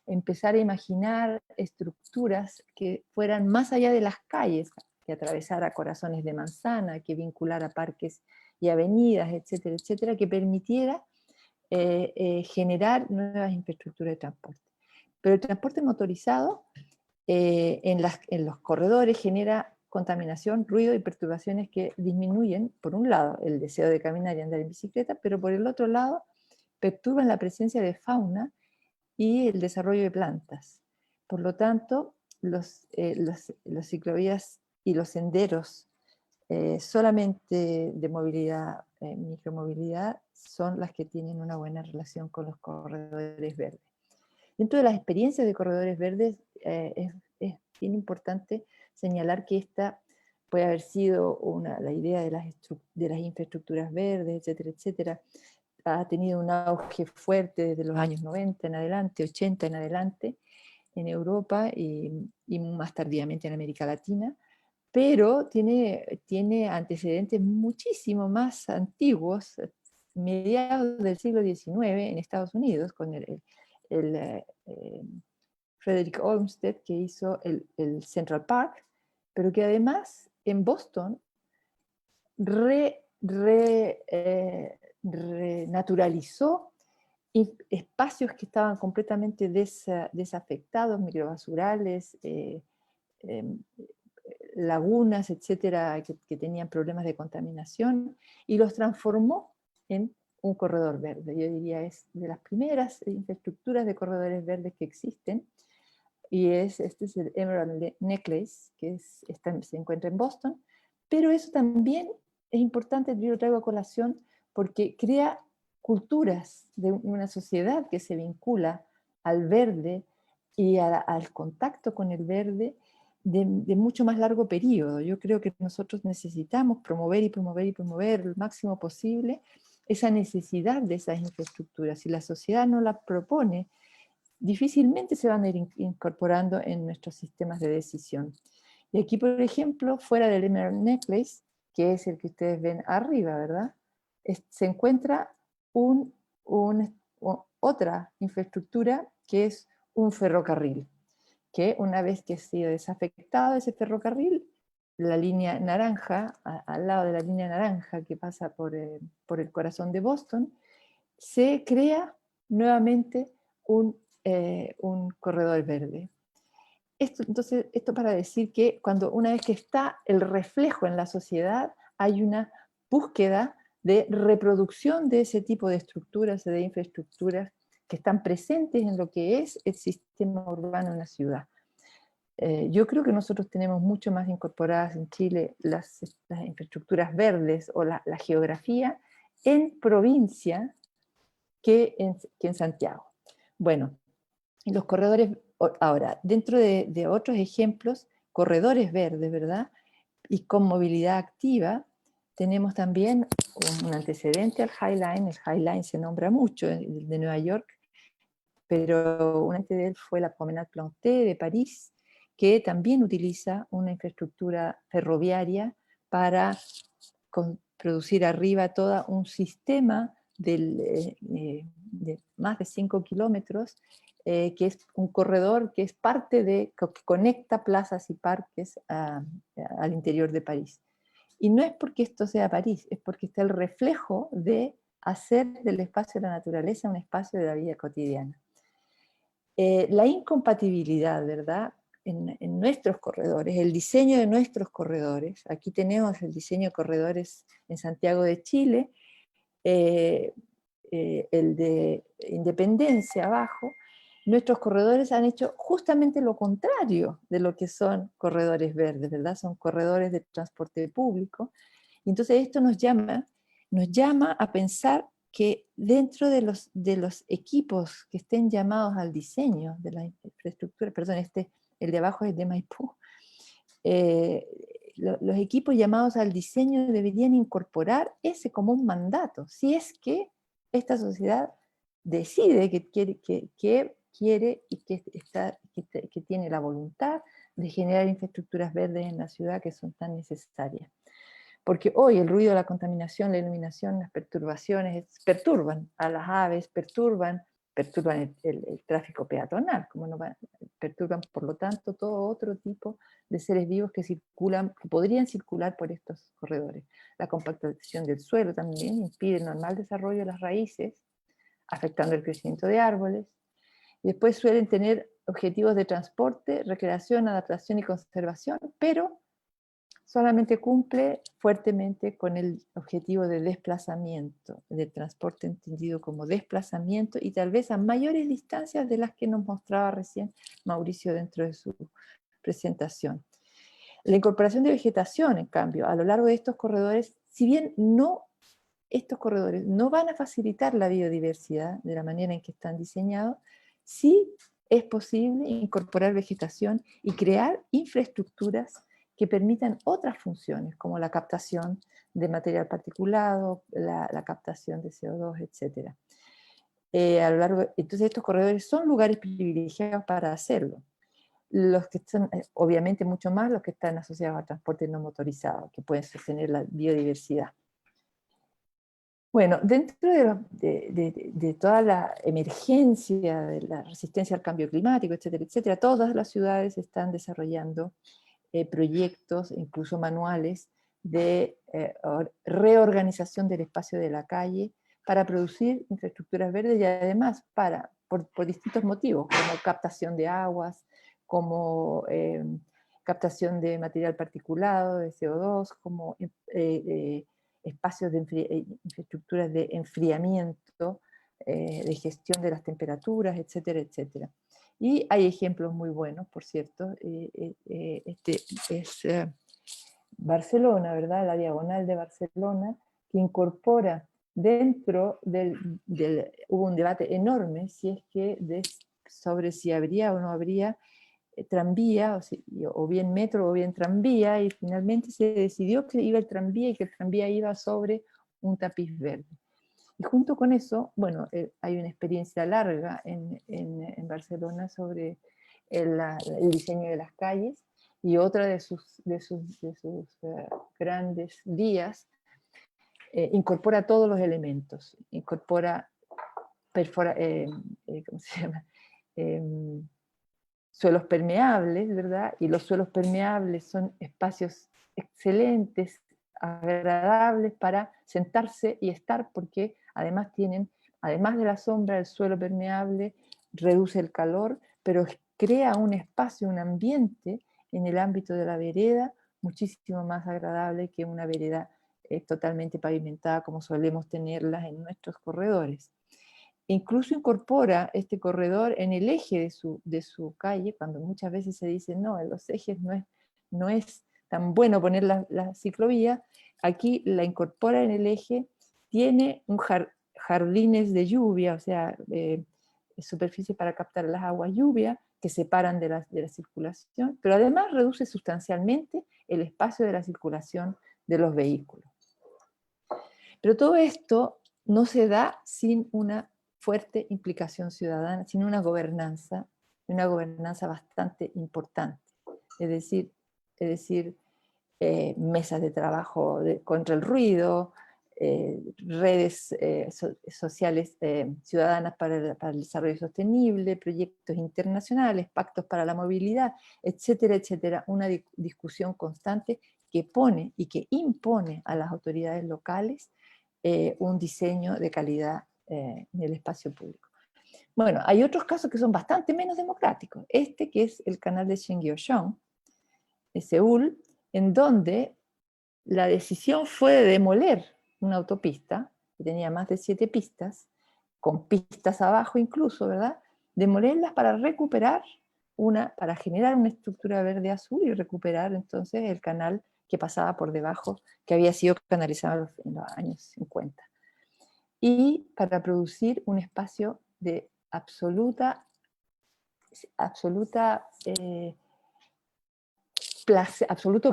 empezar a imaginar estructuras que fueran más allá de las calles, que atravesara corazones de manzana, que vinculara parques y avenidas, etcétera, etcétera, que permitiera generar nuevas infraestructuras de transporte. Pero el transporte motorizado en los corredores genera contaminación, ruido y perturbaciones que disminuyen, por un lado, el deseo de caminar y andar en bicicleta, pero por el otro lado, perturban la presencia de fauna y el desarrollo de plantas. Por lo tanto, los ciclovías y los senderos solamente de movilidad, micromovilidad, son las que tienen una buena relación con los corredores verdes. Dentro de las experiencias de corredores verdes, es bien importante señalar que esta puede haber sido la idea de las infraestructuras verdes, etcétera, etcétera. Ha tenido un auge fuerte desde los años 90 en adelante, 80 en adelante, en Europa y más tardíamente en América Latina, pero tiene antecedentes muchísimo más antiguos, mediados del siglo XIX en Estados Unidos, con Frederick Olmsted, que hizo el Central Park, pero que además en Boston renaturalizó espacios que estaban completamente desafectados, microbasurales, lagunas, etcétera, que tenían problemas de contaminación, y los transformó en un corredor verde. Yo diría es de las primeras infraestructuras de corredores verdes que existen, y este es el Emerald Necklace, que se encuentra en Boston, pero eso también es importante, yo lo traigo a colación, porque crea culturas de una sociedad que se vincula al verde y al contacto con el verde de mucho más largo periodo. Yo creo que nosotros necesitamos promover y promover y promover el máximo posible esa necesidad de esas infraestructuras. Si la sociedad no las propone, difícilmente se van a ir incorporando en nuestros sistemas de decisión. Y aquí, por ejemplo, fuera del Emerald Necklace, que es el que ustedes ven arriba, ¿verdad? Se encuentra otra infraestructura que es un ferrocarril, que una vez que ha sido desafectado ese ferrocarril, la línea naranja, al lado de la línea naranja que pasa por el corazón de Boston, se crea nuevamente un corredor verde. Entonces, esto para decir que una vez que está el reflejo en la sociedad, hay una búsqueda de reproducción de ese tipo de estructuras, de infraestructuras que están presentes en lo que es el sistema urbano en la ciudad. Yo creo que nosotros tenemos mucho más incorporadas en Chile las infraestructuras verdes o la geografía en provincia que en Santiago. Bueno, los corredores, ahora, dentro de otros ejemplos, corredores verdes, ¿verdad? Y con movilidad activa, tenemos también un antecedente al High Line. El High Line se nombra mucho, el de Nueva York, pero un antecedente de él fue la Promenade Plantée de París, que también utiliza una infraestructura ferroviaria para producir arriba todo un sistema de más de 5 kilómetros, que es un corredor que es parte que conecta plazas y parques al interior de París. Y no es porque esto sea París, es porque está el reflejo de hacer del espacio de la naturaleza un espacio de la vida cotidiana. La incompatibilidad, ¿verdad?, en nuestros corredores, el diseño de nuestros corredores. Aquí tenemos el diseño de corredores en Santiago de Chile, el de Independencia abajo. Nuestros corredores han hecho justamente lo contrario de lo que son corredores verdes, ¿verdad? Son corredores de transporte público. Y entonces esto nos llama a pensar que dentro de los equipos que estén llamados al diseño de la infraestructura, perdón, el de abajo es de Maipú, los equipos llamados al diseño deberían incorporar ese como un mandato, si es que esta sociedad decide que quiere y que tiene la voluntad de generar infraestructuras verdes en la ciudad que son tan necesarias. Porque hoy el ruido, la contaminación, la iluminación, las perturbaciones, perturban a las aves, perturban el tráfico peatonal, perturban por lo tanto todo otro tipo de seres vivos que podrían circular por estos corredores. La compactación del suelo también impide el normal desarrollo de las raíces afectando el crecimiento de árboles. Después suelen tener objetivos de transporte, recreación, adaptación y conservación, pero solamente cumple fuertemente con el objetivo de desplazamiento, de transporte entendido como desplazamiento y tal vez a mayores distancias de las que nos mostraba recién Mauricio dentro de su presentación. La incorporación de vegetación, en cambio, a lo largo de estos corredores, si bien estos corredores no van a facilitar la biodiversidad de la manera en que están diseñados, sí es posible incorporar vegetación y crear infraestructuras que permitan otras funciones, como la captación de material particulado, la captación de CO2, etc. Entonces estos corredores son lugares privilegiados para hacerlo. Los que están, obviamente mucho más los que están asociados al transporte no motorizado, que pueden sostener la biodiversidad. Bueno, dentro de toda la emergencia de la resistencia al cambio climático, etcétera, etcétera, todas las ciudades están desarrollando proyectos, incluso manuales, de reorganización del espacio de la calle para producir infraestructuras verdes y además por distintos motivos, como captación de aguas, como captación de material particulado, de CO2, como espacios de infraestructuras de enfriamiento, de gestión de las temperaturas, etcétera, etcétera. Y hay ejemplos muy buenos, por cierto. Este es Barcelona, ¿verdad? La diagonal de Barcelona, que incorpora dentro hubo un debate enorme sobre si habría o no habría tranvía, o bien metro o bien tranvía, y finalmente se decidió que iba el tranvía y que el tranvía iba sobre un tapiz verde. Y junto con eso, bueno, hay una experiencia larga en Barcelona sobre el diseño de las calles, y otra de sus grandes vías incorpora todos los elementos, incorpora ¿cómo se llama? Suelos permeables, ¿verdad? Y los suelos permeables son espacios excelentes, agradables para sentarse y estar, porque además de la sombra, el suelo permeable reduce el calor, pero crea un espacio, un ambiente en el ámbito de la vereda muchísimo más agradable que una vereda totalmente pavimentada como solemos tenerlas en nuestros corredores. Incluso incorpora este corredor en el eje de su calle, cuando muchas veces se dice, no, en los ejes no es tan bueno poner la ciclovía, aquí la incorpora en el eje, tiene jardines de lluvia, o sea, superficie para captar las aguas lluvia, que separan de la circulación, pero además reduce sustancialmente el espacio de la circulación de los vehículos. Pero todo esto no se da sin una fuerte implicación ciudadana, sin una gobernanza bastante importante. Es decir, mesas de trabajo contra el ruido, redes sociales ciudadanas para el desarrollo sostenible, proyectos internacionales, pactos para la movilidad, etcétera, etcétera. Una discusión constante que pone y que impone a las autoridades locales un diseño de calidad en el espacio público. Bueno, hay otros casos que son bastante menos democráticos. Este que es el canal de Cheonggyecheon, de Seúl, en donde la decisión fue de demoler una autopista, que tenía más de 7 pistas, con pistas abajo incluso, ¿verdad? Demolerlas para para generar una estructura verde azul y recuperar entonces el canal que pasaba por debajo, que había sido canalizado en los años 50. Y para producir un espacio de absoluto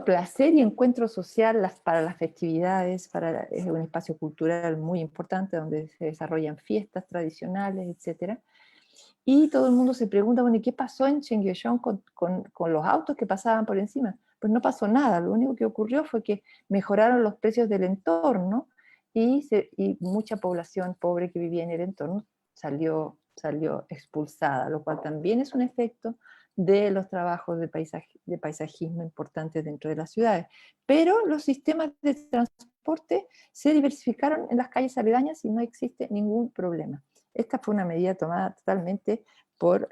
placer y encuentro social para las festividades, es un espacio cultural muy importante donde se desarrollan fiestas tradicionales, etc. Y todo el mundo se pregunta, bueno, ¿y qué pasó en Cheonggyecheon con los autos que pasaban por encima? Pues no pasó nada, lo único que ocurrió fue que mejoraron los precios del entorno y mucha población pobre que vivía en el entorno salió expulsada, lo cual también es un efecto de los trabajos de paisajismo importantes dentro de las ciudades. Pero los sistemas de transporte se diversificaron en las calles aledañas y no existe ningún problema. Esta fue una medida tomada totalmente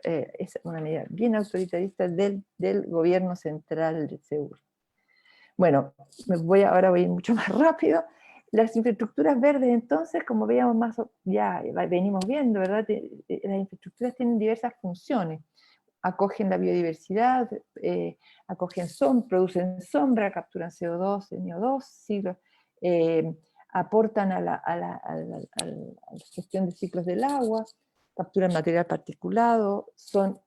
es una medida bien autoritarista del gobierno central de Seúl. Bueno, ahora voy a ir mucho más rápido. Las infraestructuras verdes, entonces, como veíamos ya venimos viendo, ¿verdad? Las infraestructuras tienen diversas funciones. Acogen la biodiversidad, producen sombra, capturan CO2, NO2, aportan a la gestión de ciclos del agua, capturan material particulado, son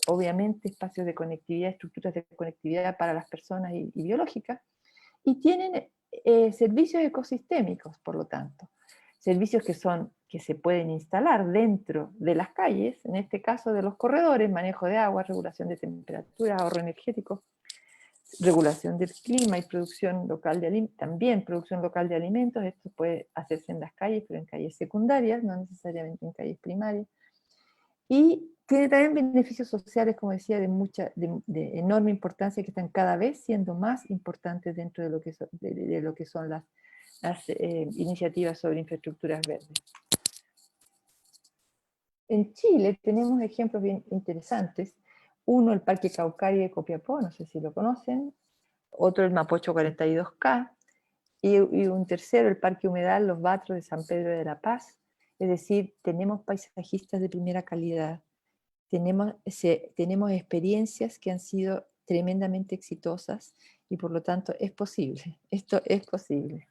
obviamente espacios de conectividad, estructuras de conectividad para las personas y biológicas, y tienen servicios ecosistémicos, por lo tanto. Servicios que se pueden instalar dentro de las calles, en este caso de los corredores, manejo de agua, regulación de temperatura, ahorro energético, regulación del clima y producción local de alimentos, también producción local de alimentos. Esto puede hacerse en las calles, pero en calles secundarias, no necesariamente en calles primarias. Y tiene también beneficios sociales, como decía, de enorme importancia, que están cada vez siendo más importantes dentro de lo que son las iniciativas sobre infraestructuras verdes. En Chile tenemos ejemplos bien interesantes. Uno, el Parque Caucaria de Copiapó, no sé si lo conocen. Otro, el Mapocho 42K. Y un tercero, el Parque Humedal Los Batros de San Pedro de la Paz. Es decir, tenemos paisajistas de primera calidad. Tenemos experiencias que han sido tremendamente exitosas y por lo tanto es posible. Esto es posible.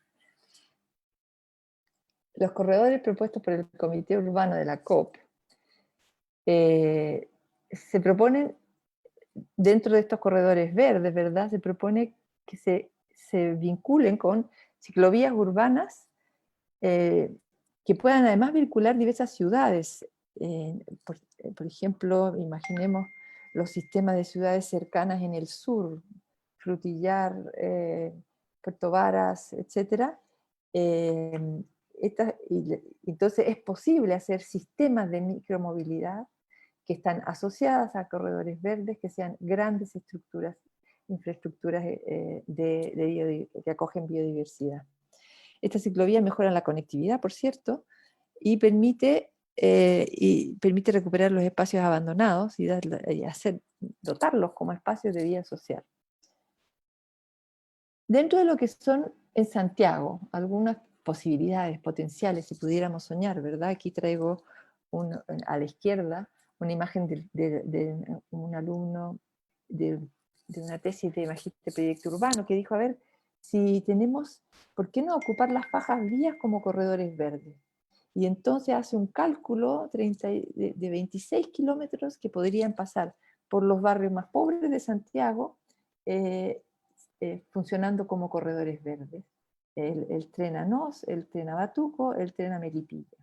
Los corredores propuestos por el Comité Urbano de la COP se proponen, dentro de estos corredores verdes, ¿verdad? Se propone que se vinculen con ciclovías urbanas que puedan además vincular diversas ciudades. Por ejemplo, imaginemos los sistemas de ciudades cercanas en el sur, Frutillar, Puerto Varas, etc. Entonces es posible hacer sistemas de micromovilidad que están asociadas a corredores verdes, que sean grandes infraestructuras que acogen biodiversidad. Estas ciclovías mejoran la conectividad, por cierto, y permite recuperar los espacios abandonados y dotarlos como espacios de vida social. Dentro de lo que son en Santiago, algunas posibilidades potenciales, si pudiéramos soñar, ¿verdad? Aquí traigo a la izquierda una imagen de un alumno de una tesis de magíster proyecto urbano que dijo, a ver, ¿por qué no ocupar las fajas vías como corredores verdes? Y entonces hace un cálculo de 26 kilómetros que podrían pasar por los barrios más pobres de Santiago, funcionando como corredores verdes. El tren a Nos, el tren a Batuco, el tren a Melipilla.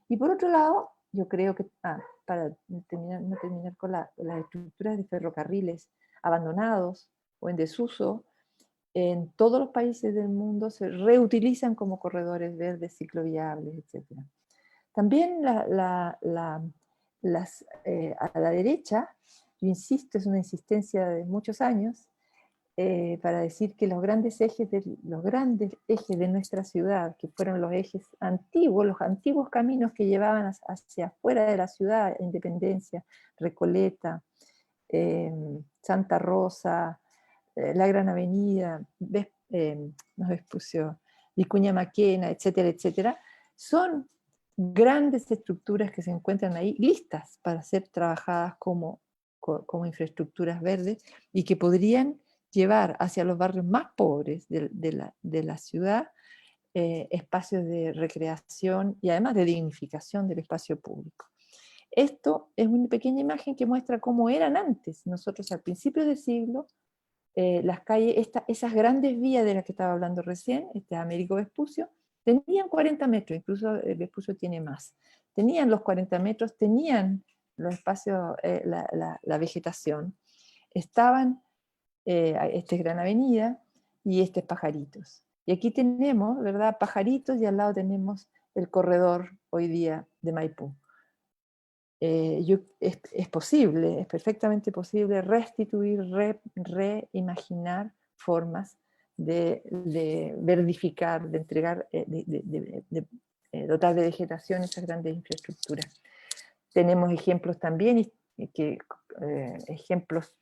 Y por otro lado, yo creo que, para no terminar con las estructuras de ferrocarriles abandonados o en desuso, en todos los países del mundo se reutilizan como corredores verdes, cicloviables, etc. También a la derecha, yo insisto, es una insistencia de muchos años, para decir que los grandes ejes de nuestra ciudad, que fueron los antiguos caminos que llevaban hacia afuera de la ciudad, Independencia, Recoleta, Santa Rosa, la Gran Avenida, Vespucio, Vicuña Maquena, etcétera, etcétera, son grandes estructuras que se encuentran ahí listas para ser trabajadas como infraestructuras verdes y que podrían llevar hacia los barrios más pobres de la ciudad espacios de recreación y además de dignificación del espacio público. Esto es una pequeña imagen que muestra cómo eran antes. Nosotros al principio del siglo, las calles, esas grandes vías de las que estaba hablando recién, Américo Vespucio, tenían 40 metros, incluso Vespucio tiene más. Tenían los 40 metros, tenían los espacios, la vegetación, estaban esta es Gran Avenida y este es Pajaritos. Y aquí tenemos, ¿verdad? Pajaritos y al lado tenemos el corredor hoy día de Maipú. Es posible, es perfectamente posible restituir, reimaginar formas de verdificar, de entregar, de dotar de vegetación esas grandes infraestructuras. Tenemos ejemplos también, ejemplos,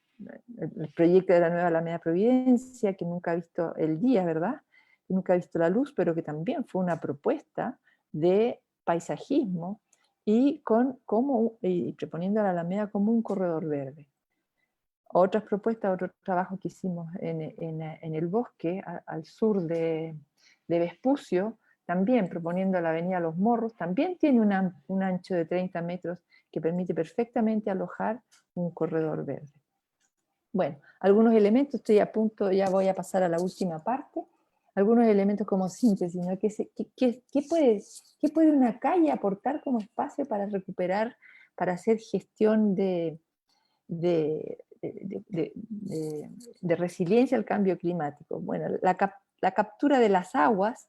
el proyecto de la nueva Alameda Providencia, que nunca ha visto el día, ¿verdad? Que nunca ha visto la luz, pero que también fue una propuesta de paisajismo y proponiendo a la Alameda como un corredor verde. Otras propuestas, otro trabajo que hicimos en el bosque, al sur de Vespucio, también proponiendo la avenida Los Morros, también tiene un ancho de 30 metros que permite perfectamente alojar un corredor verde. Bueno, algunos elementos, estoy a punto, ya voy a pasar a la última parte, algunos elementos como síntesis, ¿no? ¿Qué puede una calle aportar como espacio para recuperar, para hacer gestión de resiliencia al cambio climático? Bueno, la captura de las aguas,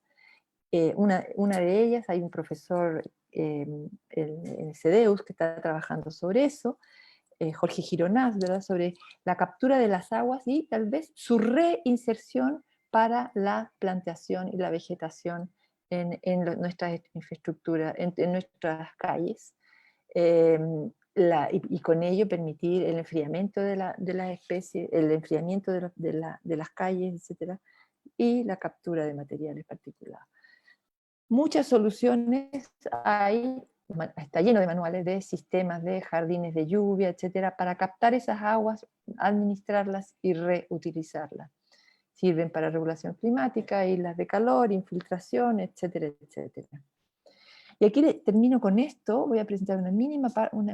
una de ellas, hay un profesor en CEDEUS que está trabajando sobre eso, Jorge Gironás, ¿verdad?, sobre la captura de las aguas y tal vez su reinserción para la plantación y la vegetación en nuestras infraestructuras, en nuestras calles, y con ello permitir el enfriamiento de las especies, el enfriamiento de las calles, etcétera, y la captura de materiales particulados. Muchas soluciones hay, está lleno de manuales de sistemas de jardines de lluvia, etcétera, para captar esas aguas, administrarlas y reutilizarlas. Sirven para regulación climática, islas de calor, infiltración, etcétera, etcétera. Y aquí termino con esto, voy a presentar una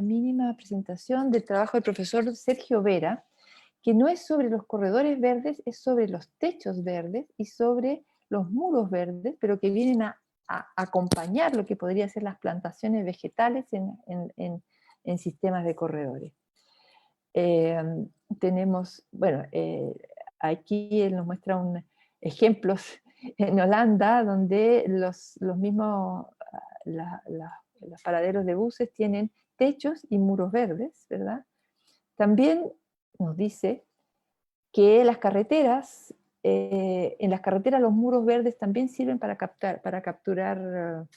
mínima presentación del trabajo del profesor Sergio Vera, que no es sobre los corredores verdes, es sobre los techos verdes y sobre los muros verdes, pero que vienen a acompañar lo que podría ser las plantaciones vegetales en sistemas de corredores. Tenemos, bueno, aquí él nos muestra ejemplos en Holanda, donde los mismos los paraderos de buses tienen techos y muros verdes, ¿verdad? También nos dice que las carreteras, en las carreteras los muros verdes también sirven para capturar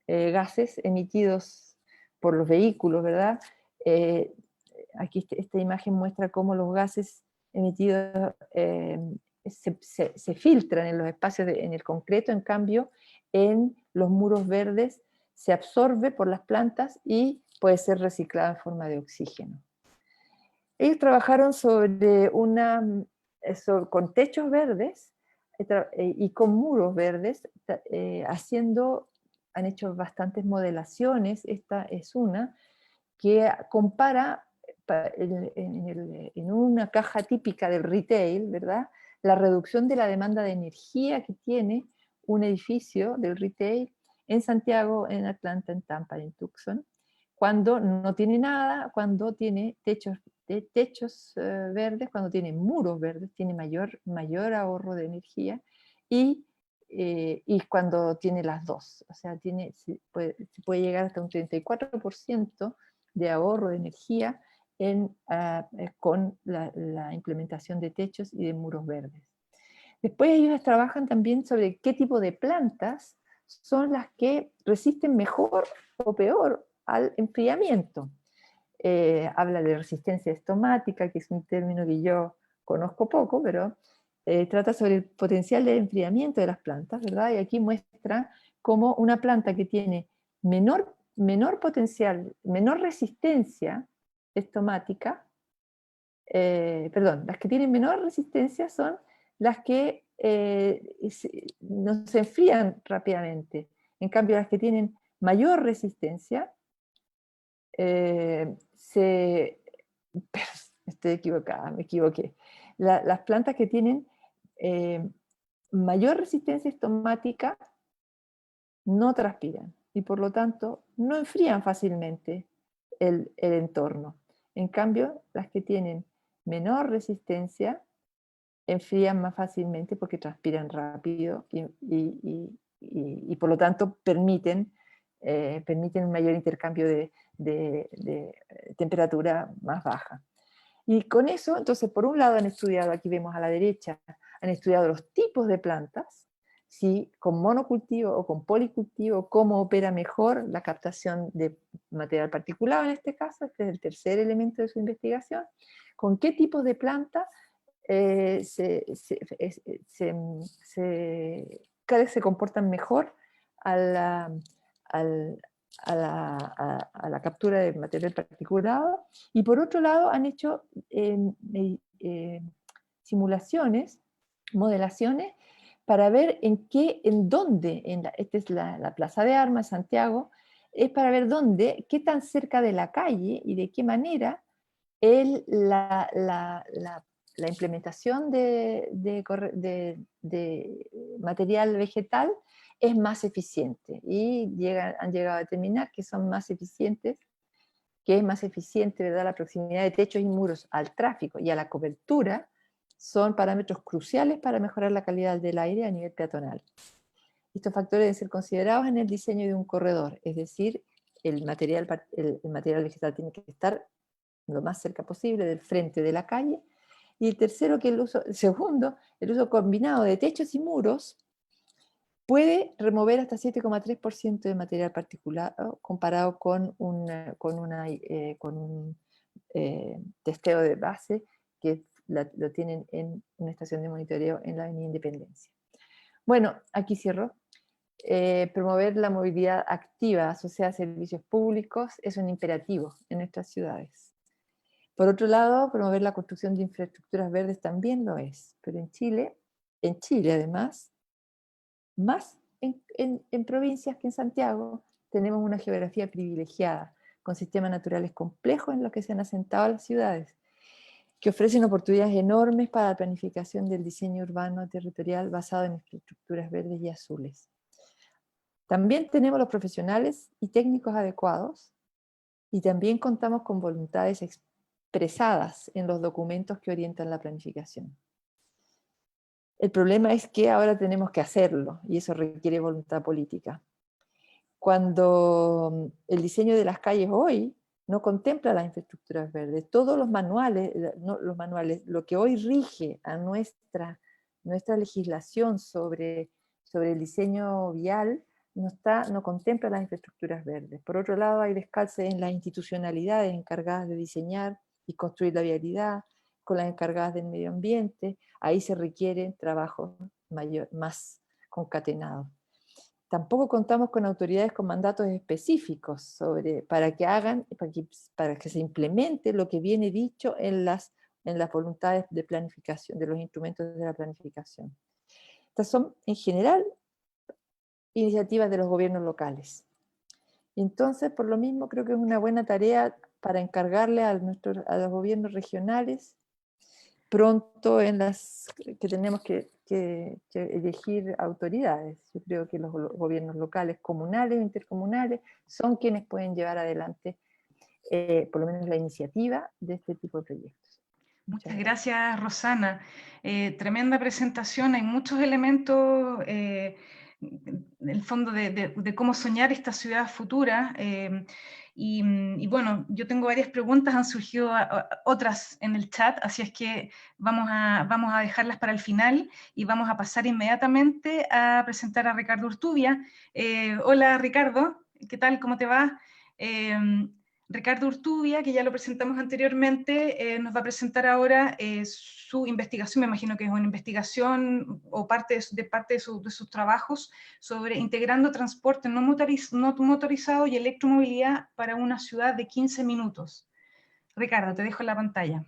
gases emitidos por los vehículos, ¿verdad? Aquí esta imagen muestra cómo los gases emitidos se filtran en los espacios en el concreto, en cambio en los muros verdes se absorbe por las plantas y puede ser reciclado en forma de oxígeno. Ellos trabajaron con techos verdes y con muros verdes, han hecho bastantes modelaciones. Esta es una que compara en una caja típica del retail, ¿verdad?, la reducción de la demanda de energía que tiene un edificio del retail en Santiago, en Atlanta, en Tampa, en Tucson, cuando no tiene nada, cuando tiene techos verdes, cuando tiene muros verdes, tiene mayor ahorro de energía, y cuando tiene las dos, o sea, se puede llegar hasta un 34% de ahorro de energía con la implementación de techos y de muros verdes. Después ellos trabajan también sobre qué tipo de plantas son las que resisten mejor o peor al enfriamiento. Habla de resistencia estomática, que es un término que yo conozco poco, pero trata sobre el potencial de enfriamiento de las plantas, ¿verdad? Y aquí muestra cómo una planta que tiene menor potencial, menor resistencia estomática, las que tienen menor resistencia son las que no se enfrían rápidamente. En cambio, las que tienen mayor resistencia, estoy equivocada, me equivoqué. Las plantas que tienen mayor resistencia estomática no transpiran y por lo tanto no enfrían fácilmente el entorno. En cambio, las que tienen menor resistencia enfrían más fácilmente porque transpiran rápido y por lo tanto permiten un mayor intercambio de temperatura más baja. Y con eso, entonces, por un lado han estudiado, aquí vemos a la derecha, han estudiado los tipos de plantas, si con monocultivo o con policultivo, cómo opera mejor la captación de material particulado en este caso, este es el tercer elemento de su investigación, con qué tipos de plantas cada vez se comportan mejor a la captura de material particulado, y por otro lado han hecho simulaciones, modelaciones, para ver en dónde, esta es la Plaza de Armas, Santiago, es para ver dónde, qué tan cerca de la calle y de qué manera la implementación de material vegetal es más eficiente, y han llegado a determinar que son más eficientes, que es más eficiente, ¿verdad?, la proximidad de techos y muros al tráfico y a la cobertura, son parámetros cruciales para mejorar la calidad del aire a nivel peatonal. Estos factores deben ser considerados en el diseño de un corredor, es decir, el material vegetal tiene que estar lo más cerca posible del frente de la calle. Y el segundo, el uso combinado de techos y muros puede remover hasta 7,3% de material particulado comparado con un testeo de base que lo tienen en una estación de monitoreo en la Avenida Independencia. Bueno, aquí cierro. Promover la movilidad activa asociada a servicios públicos es un imperativo en nuestras ciudades. Por otro lado, promover la construcción de infraestructuras verdes también lo es, pero en Chile además, más en provincias que en Santiago, tenemos una geografía privilegiada, con sistemas naturales complejos en los que se han asentado las ciudades, que ofrecen oportunidades enormes para la planificación del diseño urbano territorial basado en infraestructuras verdes y azules. También tenemos los profesionales y técnicos adecuados, y también contamos con voluntades expresadas en los documentos que orientan la planificación. El problema es que ahora tenemos que hacerlo, y eso requiere voluntad política. Cuando el diseño de las calles hoy no contempla las infraestructuras verdes, todos los manuales, lo que hoy rige a nuestra legislación sobre el diseño vial, no contempla las infraestructuras verdes. Por otro lado, hay descalce en las institucionalidades encargadas de diseñar y construir la vialidad, con las encargadas del medio ambiente. Ahí se requieren trabajos más concatenados. Tampoco contamos con autoridades con mandatos específicos para que se implemente lo que viene dicho en las voluntades de planificación, de los instrumentos de la planificación. Estas son, en general, iniciativas de los gobiernos locales. Entonces, por lo mismo, creo que es una buena tarea para encargarle a los gobiernos regionales pronto que tenemos que elegir autoridades. Yo creo que los gobiernos locales, comunales, intercomunales, son quienes pueden llevar adelante por lo menos la iniciativa de este tipo de proyectos. Muchas gracias, Rosana. Tremenda presentación, hay muchos elementos en el fondo de cómo soñar esta ciudad futura. Y bueno, yo tengo varias preguntas, han surgido otras en el chat, así es que vamos a dejarlas para el final y vamos a pasar inmediatamente a presentar a Ricardo Urtubia. Hola, Ricardo, ¿qué tal? ¿Cómo te va? Ricardo Urtubia, que ya lo presentamos anteriormente, nos va a presentar ahora su investigación, me imagino que es una investigación o parte de sus trabajos sobre integrando transporte no motorizado y electromovilidad para una ciudad de 15 minutos. Ricardo, te dejo la pantalla.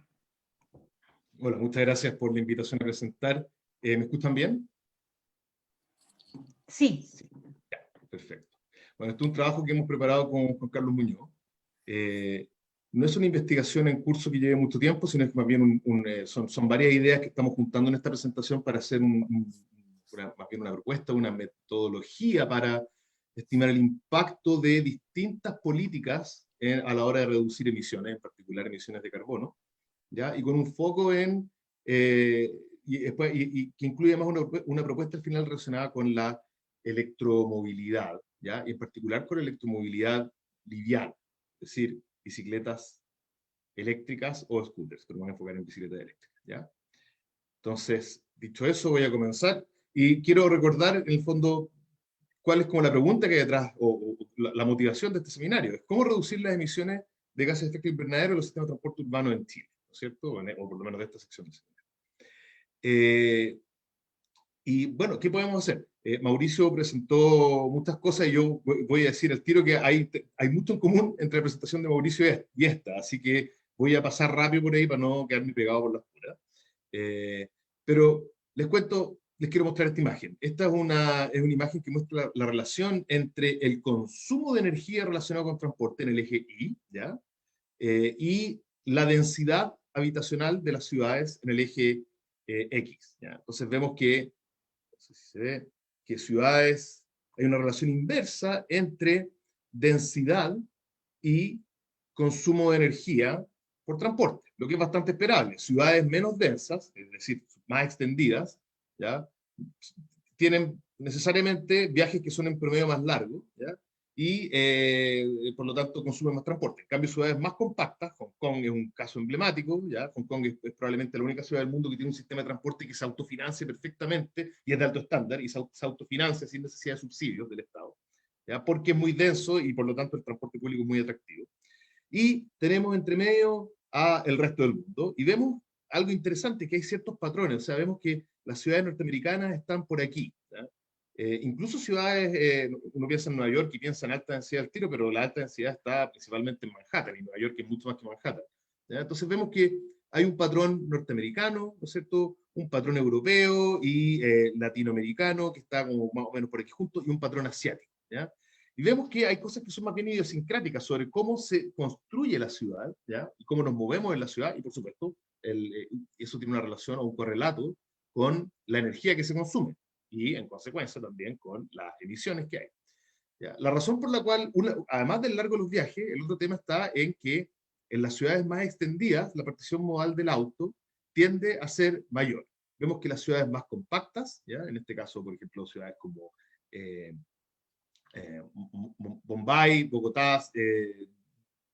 Hola, muchas gracias por la invitación a presentar. ¿Me escuchan bien? Sí. Sí. Ya, perfecto. Bueno, este es un trabajo que hemos preparado con Carlos Muñoz. No es una investigación en curso que lleve mucho tiempo, sino que más bien son varias ideas que estamos juntando en esta presentación para hacer más bien una propuesta, una metodología para estimar el impacto de distintas políticas a la hora de reducir emisiones, en particular emisiones de carbono, ¿ya? Y con un foco que incluye además una propuesta al final relacionada con la electromovilidad, ¿ya? Y en particular con la electromovilidad liviana, es decir, bicicletas eléctricas o scooters, pero vamos a enfocar en bicicletas eléctricas, ¿ya? Entonces, dicho eso, voy a comenzar. Y quiero recordar, en el fondo, cuál es como la pregunta que hay detrás, o la motivación de este seminario. Es cómo reducir las emisiones de gases de efecto invernadero en los sistemas de transporte urbano en Chile, ¿no es cierto? O por lo menos de esta sección del seminario. Y bueno, ¿qué podemos hacer? Mauricio presentó muchas cosas y yo voy a decir al tiro que hay mucho en común entre la presentación de Mauricio y esta, así que voy a pasar rápido por ahí para no quedarme pegado por las puras. Pero les cuento, les quiero mostrar esta imagen. Esta es una imagen que muestra la relación entre el consumo de energía relacionado con transporte en el eje Y, ¿ya? Y la densidad habitacional de las ciudades en el eje X, ¿ya? Entonces vemos que, no sé si se ve, que ciudades, hay una relación inversa entre densidad y consumo de energía por transporte, lo que es bastante esperable. Ciudades menos densas, es decir, más extendidas, ¿ya? Tienen necesariamente viajes que son en promedio más largos, ¿ya? Y por lo tanto consumen más transporte. En cambio, ciudades más compactas, Hong Kong es un caso emblemático, ¿ya? Hong Kong es probablemente la única ciudad del mundo que tiene un sistema de transporte que se autofinancia perfectamente y es de alto estándar y se autofinancia sin necesidad de subsidios del Estado, ¿ya? Porque es muy denso y por lo tanto el transporte público es muy atractivo. Y tenemos entre medio a el resto del mundo y vemos algo interesante, que hay ciertos patrones. O sea, vemos que las ciudades norteamericanas están por aquí, ¿ya? Incluso ciudades, uno piensa en Nueva York y piensa en alta densidad al tiro, pero la alta densidad está principalmente en Manhattan, y Nueva York es mucho más que Manhattan, ¿ya? Entonces vemos que hay un patrón norteamericano, ¿no es cierto?, un patrón europeo y latinoamericano, que está como más o menos por aquí junto, y un patrón asiático, ¿ya? Y vemos que hay cosas que son más bien idiosincráticas sobre cómo se construye la ciudad, ¿ya? Y cómo nos movemos en la ciudad, y por supuesto, eso tiene una relación o un correlato con la energía que se consume, y en consecuencia también con las emisiones que hay, ¿ya? La razón por la cual, además del largo de los viajes, el otro tema está en que en las ciudades más extendidas, la partición modal del auto tiende a ser mayor. Vemos que las ciudades más compactas, ¿ya? En este caso, por ejemplo, ciudades como Bombay, Bogotá,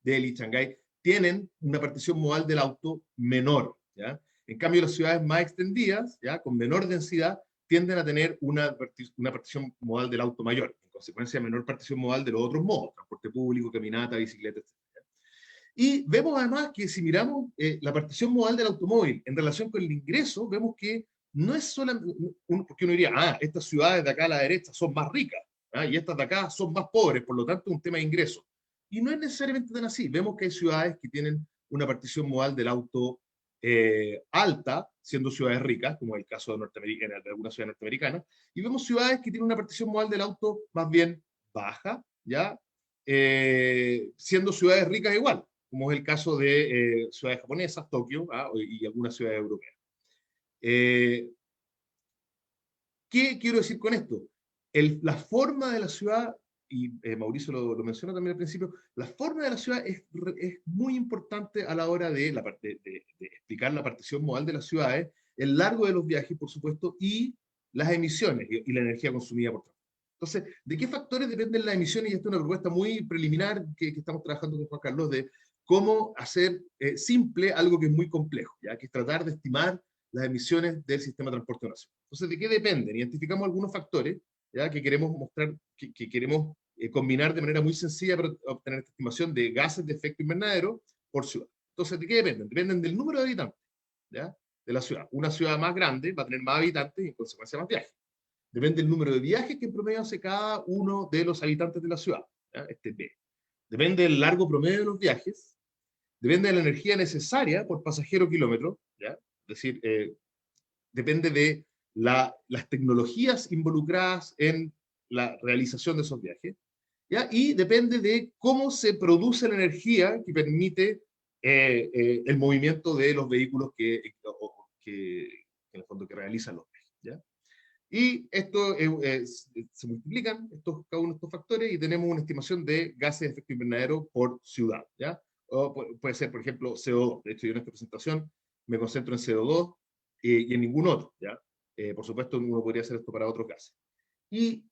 Delhi, Shanghái, tienen una partición modal del auto menor, ¿ya? En cambio, las ciudades más extendidas, ¿ya?, con menor densidad, tienden a tener una partición modal del auto mayor, en consecuencia, menor partición modal de los otros modos, transporte público, caminata, bicicleta, etc. Y vemos además que si miramos la partición modal del automóvil en relación con el ingreso, vemos que no es solamente, porque uno diría, estas ciudades de acá a la derecha son más ricas, y estas de acá son más pobres, por lo tanto un tema de ingreso. Y no es necesariamente tan así. Vemos que hay ciudades que tienen una partición modal del auto alta, siendo ciudades ricas, como es el caso de algunas ciudades norteamericanas, y vemos ciudades que tienen una partición modal del auto más bien baja, ¿ya? Siendo ciudades ricas igual, como es el caso de ciudades japonesas, Tokio, y algunas ciudades europeas. ¿Qué quiero decir con esto? La forma de la ciudad, y Mauricio lo mencionó también al principio, la forma de la ciudad es muy importante a la hora de explicar la partición modal de las ciudades, el largo de los viajes, por supuesto, y las emisiones y la energía consumida por transporte. Entonces, ¿de qué factores dependen las emisiones? Y esta es una propuesta muy preliminaar que estamos trabajando con Juan Carlos, de cómo hacer simple algo que es muy complejo, ¿ya? Que es tratar de estimar las emisiones del sistema de transporte nacional. Entonces, ¿de qué dependen? Identificamos algunos factores, ¿ya?, que queremos mostrar, que queremos combinar de manera muy sencilla para obtener esta estimación de gases de efecto invernadero por ciudad. Entonces, ¿de qué dependen? Dependen del número de habitantes, ¿ya?, de la ciudad. Una ciudad más grande va a tener más habitantes y en consecuencia más viajes. Depende del número de viajes que en promedio hace cada uno de los habitantes de la ciudad, ¿ya?, este B. Depende del largo promedio de los viajes. Depende de la energía necesaria por pasajero kilómetro, ¿ya? Es decir, depende de las tecnologías involucradas en la realización de esos viajes, ¿ya? Y depende de cómo se produce la energía que permite el movimiento de los vehículos que en el fondo que realizan los viajes, ¿ya? Y esto se multiplican cada uno de estos factores y tenemos una estimación de gases de efecto invernadero por ciudad, ¿ya? O puede ser, por ejemplo, CO2. De hecho, yo en esta presentación me concentro en CO2 y en ningún otro, ¿ya? Por supuesto, uno podría hacer esto para otros gases. Y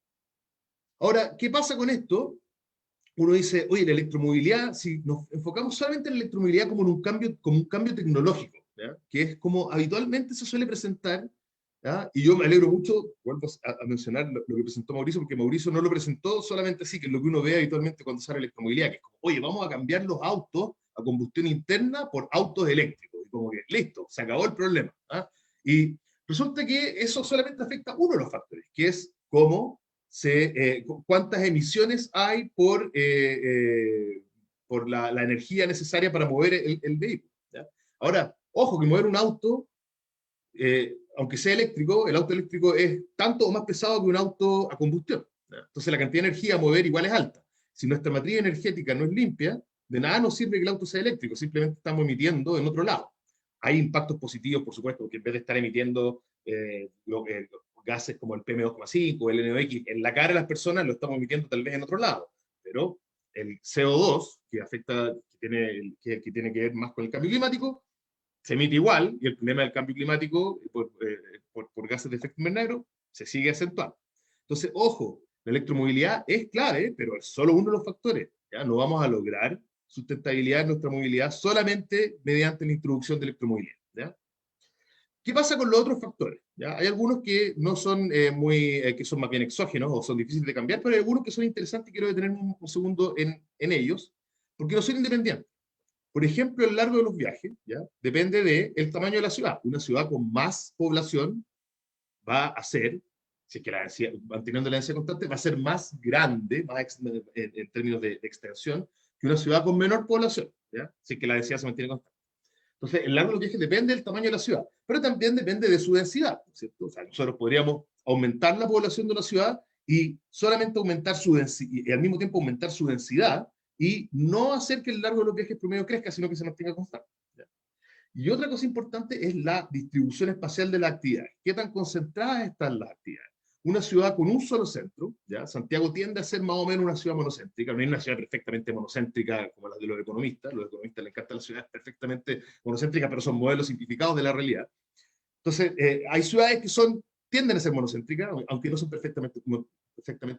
ahora, ¿qué pasa con esto? Uno dice, oye, la electromovilidad, si nos enfocamos solamente en la electromovilidad como un cambio tecnológico, ¿ya?, que es como habitualmente se suele presentar ¿ya? Y yo me alegro mucho, vuelvo a mencionar lo que presentó Mauricio, porque Mauricio no lo presentó solamente así, que es lo que uno ve habitualmente cuando sale electromovilidad, que es como, oye, vamos a cambiar los autos a combustión interna por autos eléctricos. Y como que, listo, se acabó el problema. ¿Ah? Y resulta que eso solamente afecta a uno de los factores, que es cómo cuántas emisiones hay por la energía necesaria para mover el vehículo. ¿Ya? Ahora, ojo, que mover un auto, aunque sea eléctrico, el auto eléctrico es tanto o más pesado que un auto a combustión, ¿ya? Entonces la cantidad de energía a mover igual es alta. Si nuestra matriz energética no es limpia, de nada nos sirve que el auto sea eléctrico, simplemente estamos emitiendo en otro lado. Hay impactos positivos, por supuesto, porque en vez de estar emitiendo gases como el PM2,5, el NOx en la cara de las personas, lo estamos emitiendo tal vez en otro lado. Pero el CO2, que afecta, que tiene que ver más con el cambio climático, se emite igual, y el problema del cambio climático por gases de efecto invernadero se sigue acentuando. Entonces, ojo, la electromovilidad es clave, pero es solo uno de los factores. ¿Ya? No vamos a lograr sustentabilidad en nuestra movilidad solamente mediante la introducción de electromovilidad. ¿Ya? ¿Qué pasa con los otros factores? ¿Ya? Hay algunos que no son que son más bien exógenos o son difíciles de cambiar, pero hay algunos que son interesantes y quiero detenerme un segundo en ellos, porque no son independientes. Por ejemplo, el largo de los viajes, ¿ya? Depende del tamaño de la ciudad. Una ciudad con más población va a ser, si es que manteniendo la densidad constante, va a ser más grande, en términos de extensión, que una ciudad con menor población, ¿ya? Si es que la densidad se mantiene constante. Entonces, el largo de los viajes depende del tamaño de la ciudad, pero también depende de su densidad, ¿cierto? O sea, nosotros podríamos aumentar la población de una ciudad y solamente aumentar su densidad, y al mismo tiempo aumentar su densidad, y no hacer que el largo de los viajes promedio crezca, sino que se mantenga constante. ¿Ya? Y otra cosa importante es la distribución espacial de las actividades. ¿Qué tan concentradas están las actividades? Una ciudad con un solo centro, ¿ya? Santiago tiende a ser más o menos una ciudad monocéntrica, no es una ciudad perfectamente monocéntrica como las de los economistas les encantan las ciudades perfectamente monocéntricas, pero son modelos simplificados de la realidad. Entonces, hay ciudades que tienden a ser monocéntricas, aunque no son perfectamente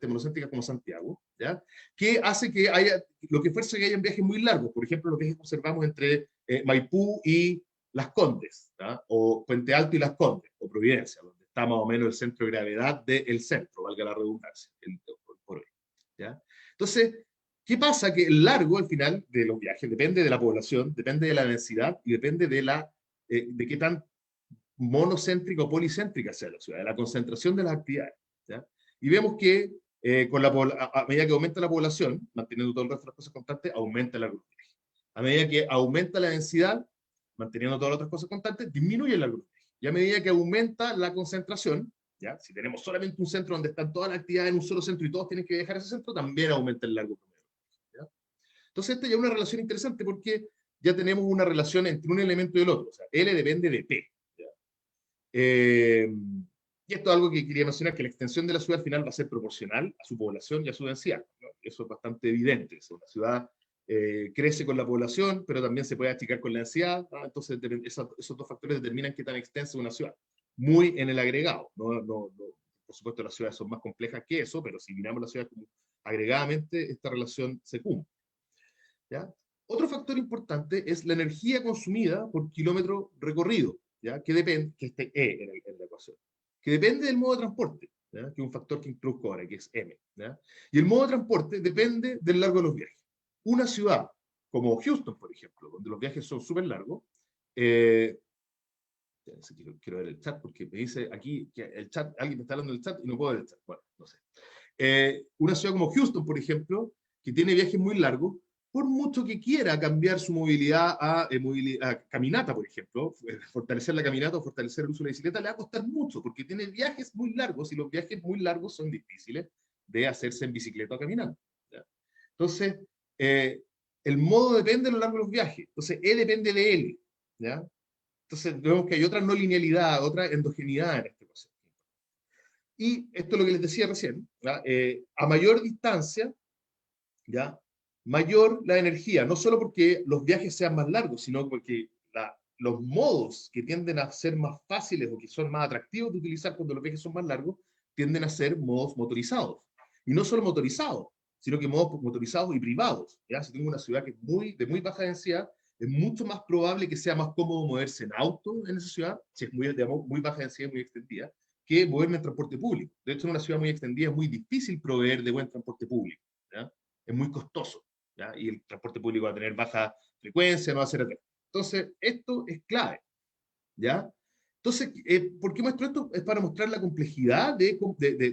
monocéntricas como Santiago, ¿ya? Que hace que lo que fuerza que hayan viajes muy largos, por ejemplo, los viajes que observamos entre Maipú y Las Condes, ¿ya? O Puente Alto y Las Condes, o Providencia, donde está más o menos el centro de gravedad del centro, valga la redundancia, por hoy, ¿ya? Entonces, ¿qué pasa? Que el largo, al final, de los viajes depende de la población, depende de la densidad y depende de qué tan monocéntrica o policéntrica sea la ciudad, de la concentración de las actividades. ¿Ya? Y vemos que a medida que aumenta la población, manteniendo todo el resto de las cosas constantes, aumenta el largo de los viajes. A medida que aumenta la densidad, manteniendo todas las otras cosas constantes, disminuye el largo de los viajes. Y a medida que aumenta la concentración, ¿ya? Si tenemos solamente un centro donde están todas las actividades en un solo centro y todos tienen que viajar a ese centro, también aumenta el largo promedio. ¿Ya? Entonces, esta ya es una relación interesante porque ya tenemos una relación entre un elemento y el otro. O sea, L depende de P. Y esto es algo que quería mencionar, que la extensión de la ciudad al final va a ser proporcional a su población y a su densidad, ¿no? Eso es bastante evidente. Una ciudad crece con la población, pero también se puede achicar con la densidad, ¿no? Entonces esos dos factores determinan qué tan extensa es una ciudad. Muy en el agregado. Por supuesto, las ciudades son más complejas que eso, pero si miramos la ciudad como agregadamente, esta relación se cumple. ¿Ya? Otro factor importante es la energía consumida por kilómetro recorrido. ¿Ya? Que depende, que esté E en la ecuación, que depende del modo de transporte, ¿ya? Que es un factor que introduzco ahora, que es M. ¿Ya? Y el modo de transporte depende del largo de los viajes. Una ciudad como Houston, por ejemplo, donde los viajes son súper largos, quiero ver el chat porque me dice aquí que el chat, alguien me está hablando del chat y no puedo ver el chat. Bueno, no sé. Una ciudad como Houston, por ejemplo, que tiene viajes muy largos, por mucho que quiera cambiar su movilidad a caminata, por ejemplo, fortalecer la caminata o fortalecer el uso de la bicicleta, le va a costar mucho, porque tiene viajes muy largos, y los viajes muy largos son difíciles de hacerse en bicicleta o caminando. ¿Ya? Entonces, el modo depende de lo largo de los viajes. Entonces, E depende de L. ¿Ya? Entonces, vemos que hay otra no linealidad, otra endogeneidad en este proceso. Y esto es lo que les decía recién, ¿ya? A mayor distancia, ¿ya? Mayor la energía, no solo porque los viajes sean más largos, sino porque los modos que tienden a ser más fáciles o que son más atractivos de utilizar cuando los viajes son más largos, tienden a ser modos motorizados. Y no solo motorizados, sino que modos motorizados y privados. ¿Ya? Si tengo una ciudad que es de muy baja densidad, Es mucho más probable que sea más cómodo moverse en auto en esa ciudad, si es muy, digamos, muy baja densidad, muy extendida, que moverme en transporte público. De hecho, en una ciudad muy extendida es muy difícil proveer de buen transporte público, ¿ya? Es muy costoso, ¿ya? Y el transporte público va a tener baja frecuencia, no va a ser eterno. Entonces, esto es clave, ¿ya? Entonces, ¿por qué muestro esto? Es para mostrar la complejidad de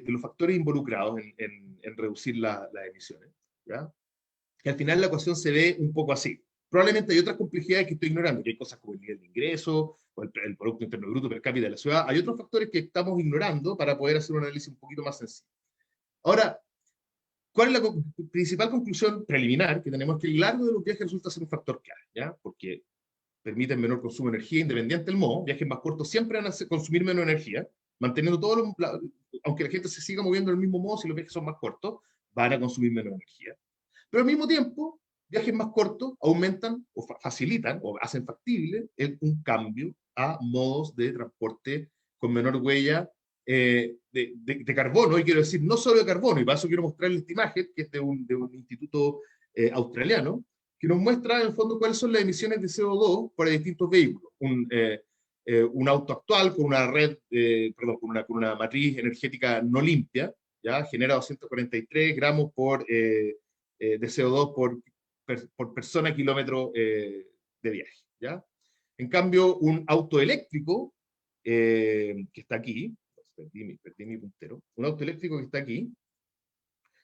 los factores involucrados en reducir las emisiones, ¿ya? Que al final la ecuación se ve un poco así. Probablemente hay otras complejidades que estoy ignorando, que hay cosas como el nivel de ingreso, o el Producto Interno Bruto per cápita de la ciudad. Hay otros factores que estamos ignorando para poder hacer un análisis un poquito más sencillo. Ahora, ¿cuál es la principal conclusión preliminar? Que tenemos que el largo de los viajes resulta ser un factor clave, ¿ya? Porque permiten menor consumo de energía independiente del modo. Viajes más cortos siempre van a consumir menos energía, manteniendo todo aunque la gente se siga moviendo del mismo modo, si los viajes son más cortos, van a consumir menos energía. Pero al mismo tiempo, viajes más cortos aumentan o facilitan o hacen factible un cambio a modos de transporte con menor huella de carbono, y quiero decir, no solo de carbono, y para eso quiero mostrarles esta imagen, que es de un instituto australiano, que nos muestra en el fondo cuáles son las emisiones de CO2 para distintos vehículos. Un auto actual con una red, con una matriz energética no limpia, ¿ya? Genera 243 gramos de CO2 por persona kilómetro de viaje, ¿ya? En cambio, un auto eléctrico, que está aquí, perdí mi puntero, un auto eléctrico que está aquí,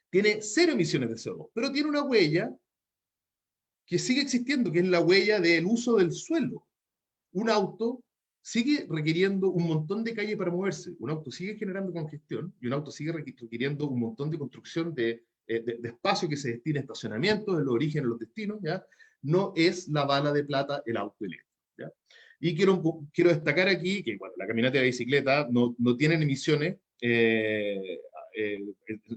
tiene 0 emisiones de CO2, pero tiene una huella que sigue existiendo, que es la huella del uso del suelo. Un auto sigue requiriendo un montón de calle para moverse, un auto sigue generando congestión, y un auto sigue requiriendo un montón de construcción de espacio que se destina a estacionamiento, en los orígenes, los destinos, ¿ya? No es la bala de plata el auto eléctrico, ¿ya? Y quiero destacar aquí que, bueno, la caminata y la bicicleta no tienen emisiones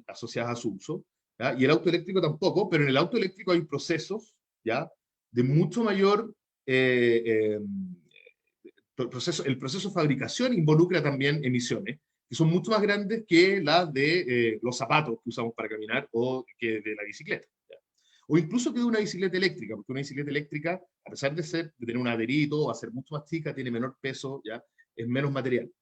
asociadas a su uso, ¿ya? Y el auto eléctrico tampoco, pero en el auto eléctrico hay procesos, ¿ya? De mucho mayor... el proceso de fabricación involucra también emisiones, que son mucho más grandes que las de los zapatos que usamos para caminar o que de la bicicleta, ¿ya? O incluso que de una bicicleta eléctrica, porque una bicicleta eléctrica, a pesar de tener un adherito, va a ser mucho más chica, tiene menor peso, ¿ya? Es menos material.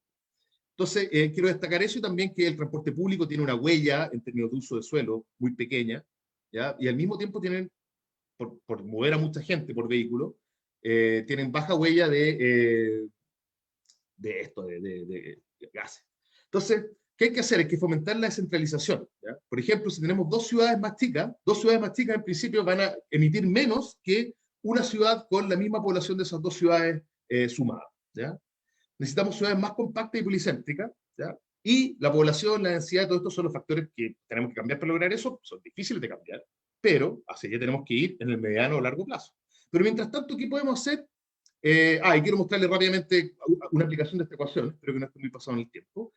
Entonces, quiero destacar eso, y también que el transporte público tiene una huella en términos de uso de suelo muy pequeña, ¿ya? Y al mismo tiempo tienen, por mover a mucha gente por vehículo, tienen baja huella de gases. Entonces, ¿qué hay que hacer? Hay que fomentar la descentralización, ¿ya? Por ejemplo, si tenemos dos ciudades más chicas en principio van a emitir menos que una ciudad con la misma población de esas dos ciudades sumadas, ¿ya? Necesitamos ciudades más compactas y policéntricas, ¿ya? Y la población, la densidad, todo esto son los factores que tenemos que cambiar para lograr eso. Son difíciles de cambiar, pero hacia allá tenemos que ir en el mediano o largo plazo. Pero mientras tanto, ¿qué podemos hacer? Y quiero mostrarles rápidamente una aplicación de esta ecuación, espero que no esté muy pasado en el tiempo.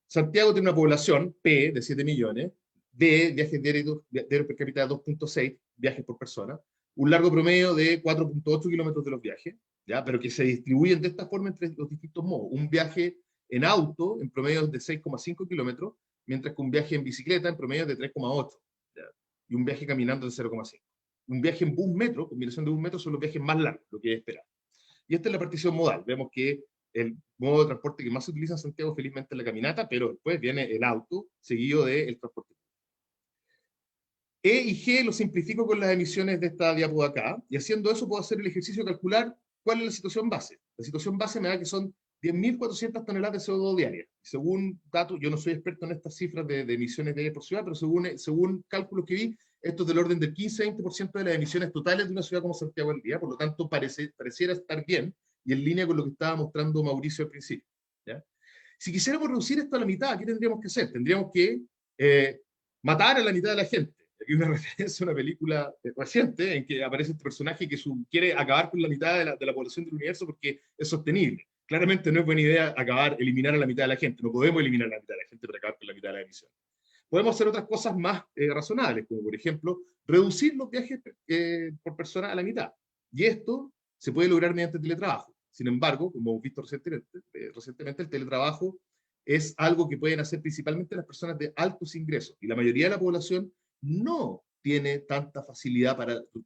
Santiago tiene una población, P, de 7 millones, de viajes diarios per cápita de 2.6 viajes por persona, un largo promedio de 4.8 kilómetros de los viajes, ¿ya? Pero que se distribuyen de esta forma entre los distintos modos. Un viaje en auto en promedio es de 6,5 kilómetros, mientras que un viaje en bicicleta en promedio es de 3,8, ¿ya? Y un viaje caminando de 0,5. Un viaje en bus metro, combinación de bus metro, son los viajes más largos, lo que es esperar. Y esta es la partición modal. Vemos que el modo de transporte que más se utiliza en Santiago, felizmente, es la caminata, pero después viene el auto, seguido del transporte. E y G lo simplifico con las emisiones de esta diapo de acá, y haciendo eso puedo hacer el ejercicio de calcular cuál es la situación base. La situación base me da que son 10.400 toneladas de CO2 diarias. Según datos, yo no soy experto en estas cifras de emisiones diarias por ciudad, pero según cálculos que vi, esto es del orden del 15-20% de las emisiones totales de una ciudad como Santiago al día, por lo tanto pareciera estar bien y en línea con lo que estaba mostrando Mauricio al principio, ¿ya? Si quisiéramos reducir esto a la mitad, ¿qué tendríamos que hacer? Tendríamos que matar a la mitad de la gente. Aquí hay una referencia a una película reciente en que aparece este personaje que quiere acabar con la mitad de la población del universo porque es sostenible. Claramente no es buena idea eliminar a la mitad de la gente. No podemos eliminar a la mitad de la gente para acabar con la mitad de la emisión. Podemos hacer otras cosas más razonables, como por ejemplo, reducir los viajes por persona a la mitad. Y esto se puede lograr mediante teletrabajo. Sin embargo, como hemos visto recientemente, el teletrabajo es algo que pueden hacer principalmente las personas de altos ingresos. Y la mayoría de la población no tiene tanta facilidad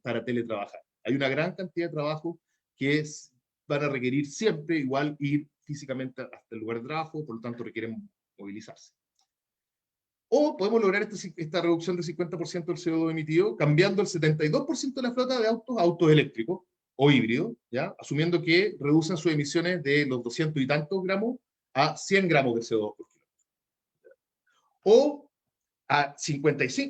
para teletrabajar. Hay una gran cantidad de trabajo que van a requerir siempre igual ir físicamente hasta el lugar de trabajo, por lo tanto requieren movilizarse. O podemos lograr esta reducción del 50% del CO2 emitido cambiando el 72% de la flota de autos a autos eléctricos o híbridos, ¿ya? Asumiendo que reducen sus emisiones de los 200 y tantos gramos a 100 gramos de CO2 por kilómetro. O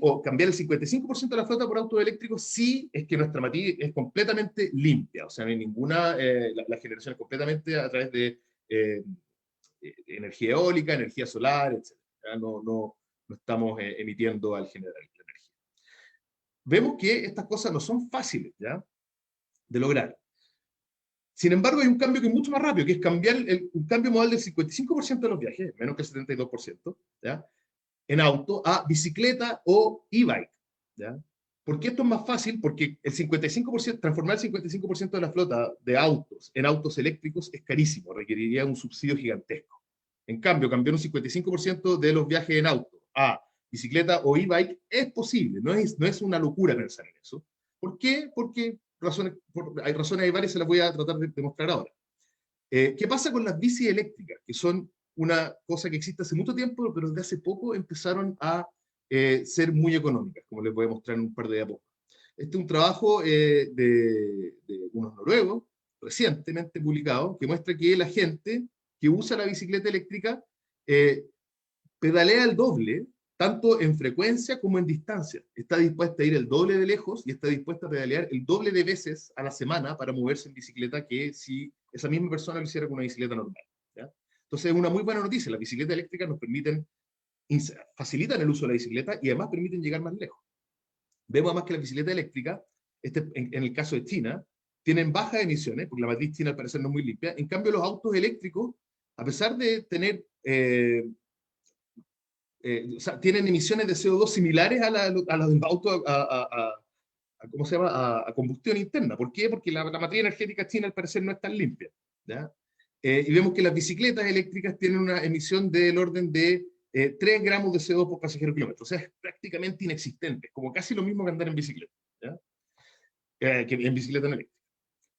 o cambiar el 55% de la flota por autos eléctricos si es que nuestra matriz es completamente limpia, o sea, no hay ninguna, la generación es completamente a través de energía eólica, energía solar, etc. No estamos emitiendo al generar la energía. Vemos que estas cosas no son fáciles, ¿ya?, de lograr. Sin embargo, hay un cambio que es mucho más rápido, que es cambiar un cambio modal del 55% de los viajes, menos que el 72%, ¿ya?, en auto a bicicleta o e-bike, ¿ya? ¿Por qué esto es más fácil? Porque el 55%, transformar el 55% de la flota de autos en autos eléctricos es carísimo, requeriría un subsidio gigantesco. En cambio, cambiar un 55% de los viajes en auto a bicicleta o e-bike es posible, no es una locura pensar en eso. ¿Por qué? Porque hay razones, hay varias, se las voy a tratar de mostrar ahora. ¿Qué pasa con las bicis eléctricas? Que son una cosa que existe hace mucho tiempo, pero desde hace poco empezaron a ser muy económicas, como les voy a mostrar en un par de diapositivas. Este es un trabajo de unos noruegos, recientemente publicado, que muestra que la gente que usa la bicicleta eléctrica pedalea el doble, tanto en frecuencia como en distancia. Está dispuesta a ir el doble de lejos y está dispuesta a pedalear el doble de veces a la semana para moverse en bicicleta que si esa misma persona lo hiciera con una bicicleta normal, ¿ya? Entonces es una muy buena noticia. Las bicicletas eléctricas nos facilitan el uso de la bicicleta y además permiten llegar más lejos. Vemos además que las bicicletas eléctricas, en el caso de China, tienen bajas emisiones, porque la matriz china al parecer no es muy limpia. En cambio, los autos eléctricos, a pesar de tener o sea, tienen emisiones de CO2 similares a las del auto ¿cómo se llama? A combustión interna. ¿Por qué? Porque la matriz energética china al parecer no es tan limpia, ¿ya? Y vemos que las bicicletas eléctricas tienen una emisión del orden de 3 gramos de CO2 por pasajero kilómetro. O sea, es prácticamente inexistente. Es como casi lo mismo que andar en bicicleta, ¿ya? Que en bicicleta eléctrica.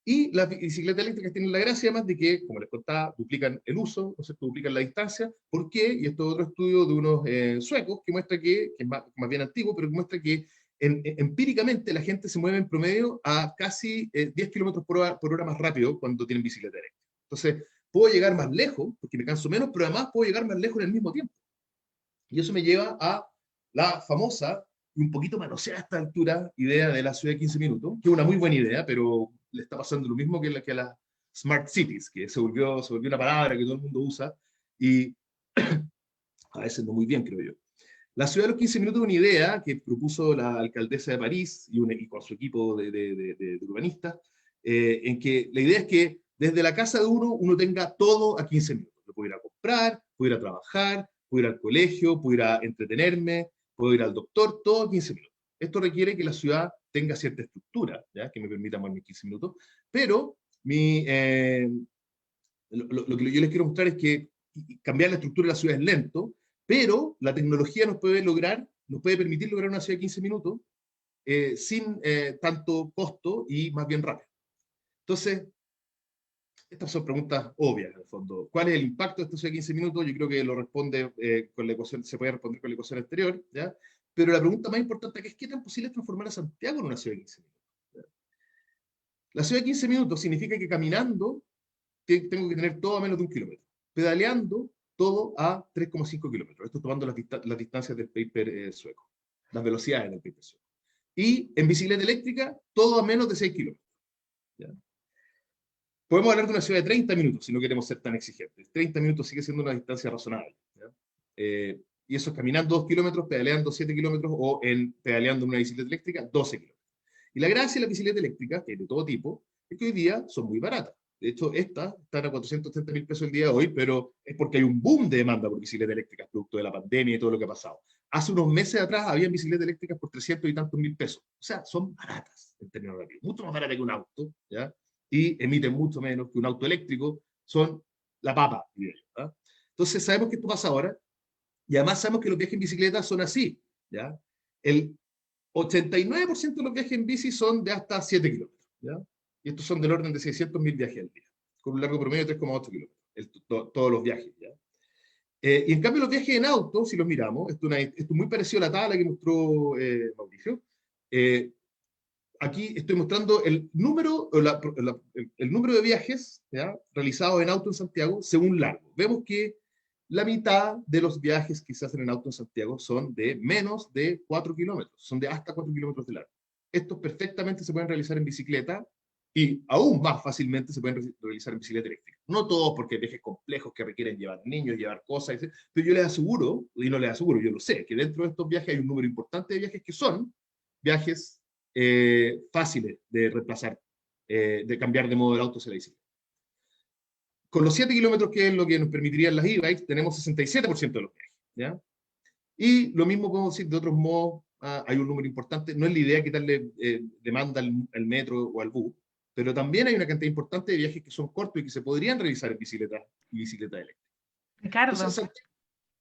Y las bicicletas eléctricas tienen la gracia además de que, como les contaba, duplican el uso, ¿no es cierto?, duplican la distancia. ¿Por qué? Y esto es otro estudio de unos suecos que muestra que es más bien antiguo, pero que muestra que empíricamente la gente se mueve en promedio a casi 10 kilómetros por hora más rápido cuando tienen bicicleta eléctrica. Entonces, puedo llegar más lejos, porque me canso menos, pero además puedo llegar más lejos en el mismo tiempo. Y eso me lleva a la famosa, y un poquito manoseada a esta altura, idea de la ciudad de 15 minutos, que es una muy buena idea, pero le está pasando lo mismo que a las Smart Cities, que se volvió una palabra que todo el mundo usa, y a veces no muy bien, creo yo. La ciudad de los 15 minutos es una idea que propuso la alcaldesa de París y con su equipo de urbanistas, en que la idea es que desde la casa de uno tenga todo a 15 minutos. Lo puedo ir a comprar, puedo ir a trabajar, puedo ir al colegio, puedo ir a entretenerme, puedo ir al doctor, todo a 15 minutos. Esto requiere que la ciudad tenga cierta estructura, ¿ya?, que me permita moverme 15 minutos, pero lo que yo les quiero mostrar es que cambiar la estructura de la ciudad es lento, pero la tecnología nos puede permitir lograr una ciudad de 15 minutos sin tanto costo y más bien rápido. Entonces, estas son preguntas obvias, en el fondo. ¿Cuál es el impacto de esta ciudad de 15 minutos? Yo creo que lo responde con la ecuación, se puede responder con la ecuación anterior, ¿ya? Pero la pregunta más importante es ¿qué tan posible es transformar a Santiago en una ciudad de 15 minutos? ¿Ya? La ciudad de 15 minutos significa que caminando tengo que tener todo a menos de 1 kilómetro. Pedaleando, todo a 3,5 kilómetros. Esto tomando las distancias del paper sueco, las velocidades del paper sueco. Y en bicicleta eléctrica, todo a menos de 6 kilómetros. ¿Ya? Podemos hablar de una ciudad de 30 minutos, si no queremos ser tan exigentes. 30 minutos sigue siendo una distancia razonable, ¿ya? Y eso es caminando 2 kilómetros, pedaleando 7 kilómetros, o pedaleando en una bicicleta eléctrica, 12 kilómetros. Y la gracia de la bicicleta eléctrica, que es de todo tipo, es que hoy día son muy baratas. De hecho, estas están a 430.000 pesos el día de hoy, pero es porque hay un boom de demanda por bicicletas eléctricas, producto de la pandemia y todo lo que ha pasado. Hace unos meses atrás había bicicletas eléctricas por 300 y tantos mil pesos. O sea, son baratas en términos relativos, mucho más baratas que un auto, ¿ya? Y emiten mucho menos que un auto eléctrico, son la papa, ¿ya? Entonces sabemos que esto pasa ahora, y además sabemos que los viajes en bicicleta son así, ¿ya? El 89% de los viajes en bici son de hasta 7 kilómetros, ¿ya? Y estos son del orden de 600.000 viajes al día, con un largo promedio de 3,8 kilómetros, todos los viajes, ¿ya? Y en cambio los viajes en auto, si los miramos, esto es muy parecido a la tabla que mostró Mauricio. Aquí estoy mostrando el número, el número de viajes, ¿ya?, realizados en auto en Santiago según largo. Vemos que la mitad de los viajes que se hacen en auto en Santiago son de menos de 4 kilómetros, son de hasta 4 kilómetros de largo. Estos perfectamente se pueden realizar en bicicleta y aún más fácilmente se pueden realizar en bicicleta eléctrica. No todos, porque hay viajes complejos que requieren llevar niños, llevar cosas, etc. Pero yo les aseguro, y no les aseguro, yo lo sé, que dentro de estos viajes hay un número importante de viajes que son viajes fáciles de reemplazar, de cambiar de modo del auto hacia la bicicleta. Con los 7 kilómetros, que es lo que nos permitirían las e-bikes, tenemos 67% de los viajes, ¿ya? Y lo mismo podemos decir de otros modos. Hay un número importante, no es la idea quitarle demanda al metro o al bus, pero también hay una cantidad importante de viajes que son cortos y que se podrían realizar en bicicleta y bicicleta eléctrica. Ricardo, Entonces,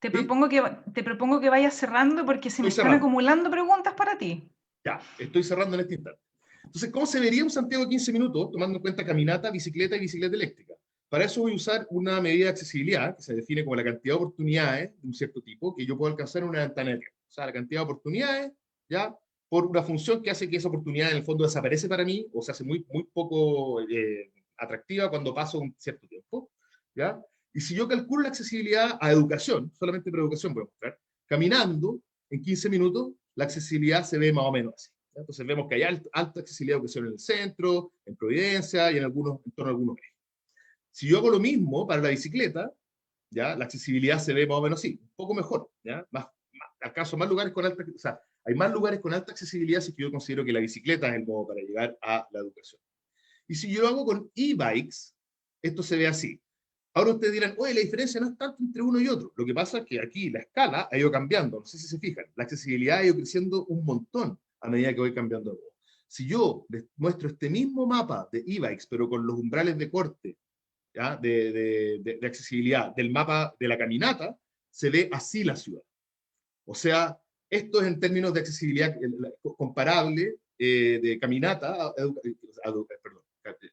te propongo que vayas cerrando porque se me están acumulando preguntas para ti. Ya, estoy cerrando en este instante. Entonces, ¿cómo se vería un Santiago de 15 minutos, tomando en cuenta caminata, bicicleta y bicicleta eléctrica? Para eso voy a usar una medida de accesibilidad, que se define como la cantidad de oportunidades de un cierto tipo, que yo puedo alcanzar en una ventana de tiempo. O sea, la cantidad de oportunidades, ¿ya?, por una función que hace que esa oportunidad en el fondo desaparece para mí, o se hace muy poco atractiva cuando paso un cierto tiempo, ¿ya? Y si yo calculo la accesibilidad a educación, solamente para educación voy a mostrar, caminando en 15 minutos, la accesibilidad se ve más o menos así, ¿ya? Entonces vemos que hay alta accesibilidad a educación en el centro, en Providencia y en torno a algunos ejes. Si yo hago lo mismo para la bicicleta, ¿ya?, la accesibilidad se ve más o menos así, un poco mejor, ¿ya? Alcanzo más lugares con alta, o sea, hay más lugares con alta accesibilidad si yo considero que la bicicleta es el modo para llegar a la educación. Y si yo lo hago con e-bikes, esto se ve así. Ahora ustedes dirán, oye, la diferencia no es tanto entre uno y otro. Lo que pasa es que aquí la escala ha ido cambiando, no sé si se fijan. La accesibilidad ha ido creciendo un montón a medida que voy cambiando de modo. Si yo les muestro este mismo mapa de e-bikes, pero con los umbrales de corte, ¿ya?, de accesibilidad del mapa de la caminata, se ve así la ciudad. O sea, esto es en términos de accesibilidad comparable de caminata,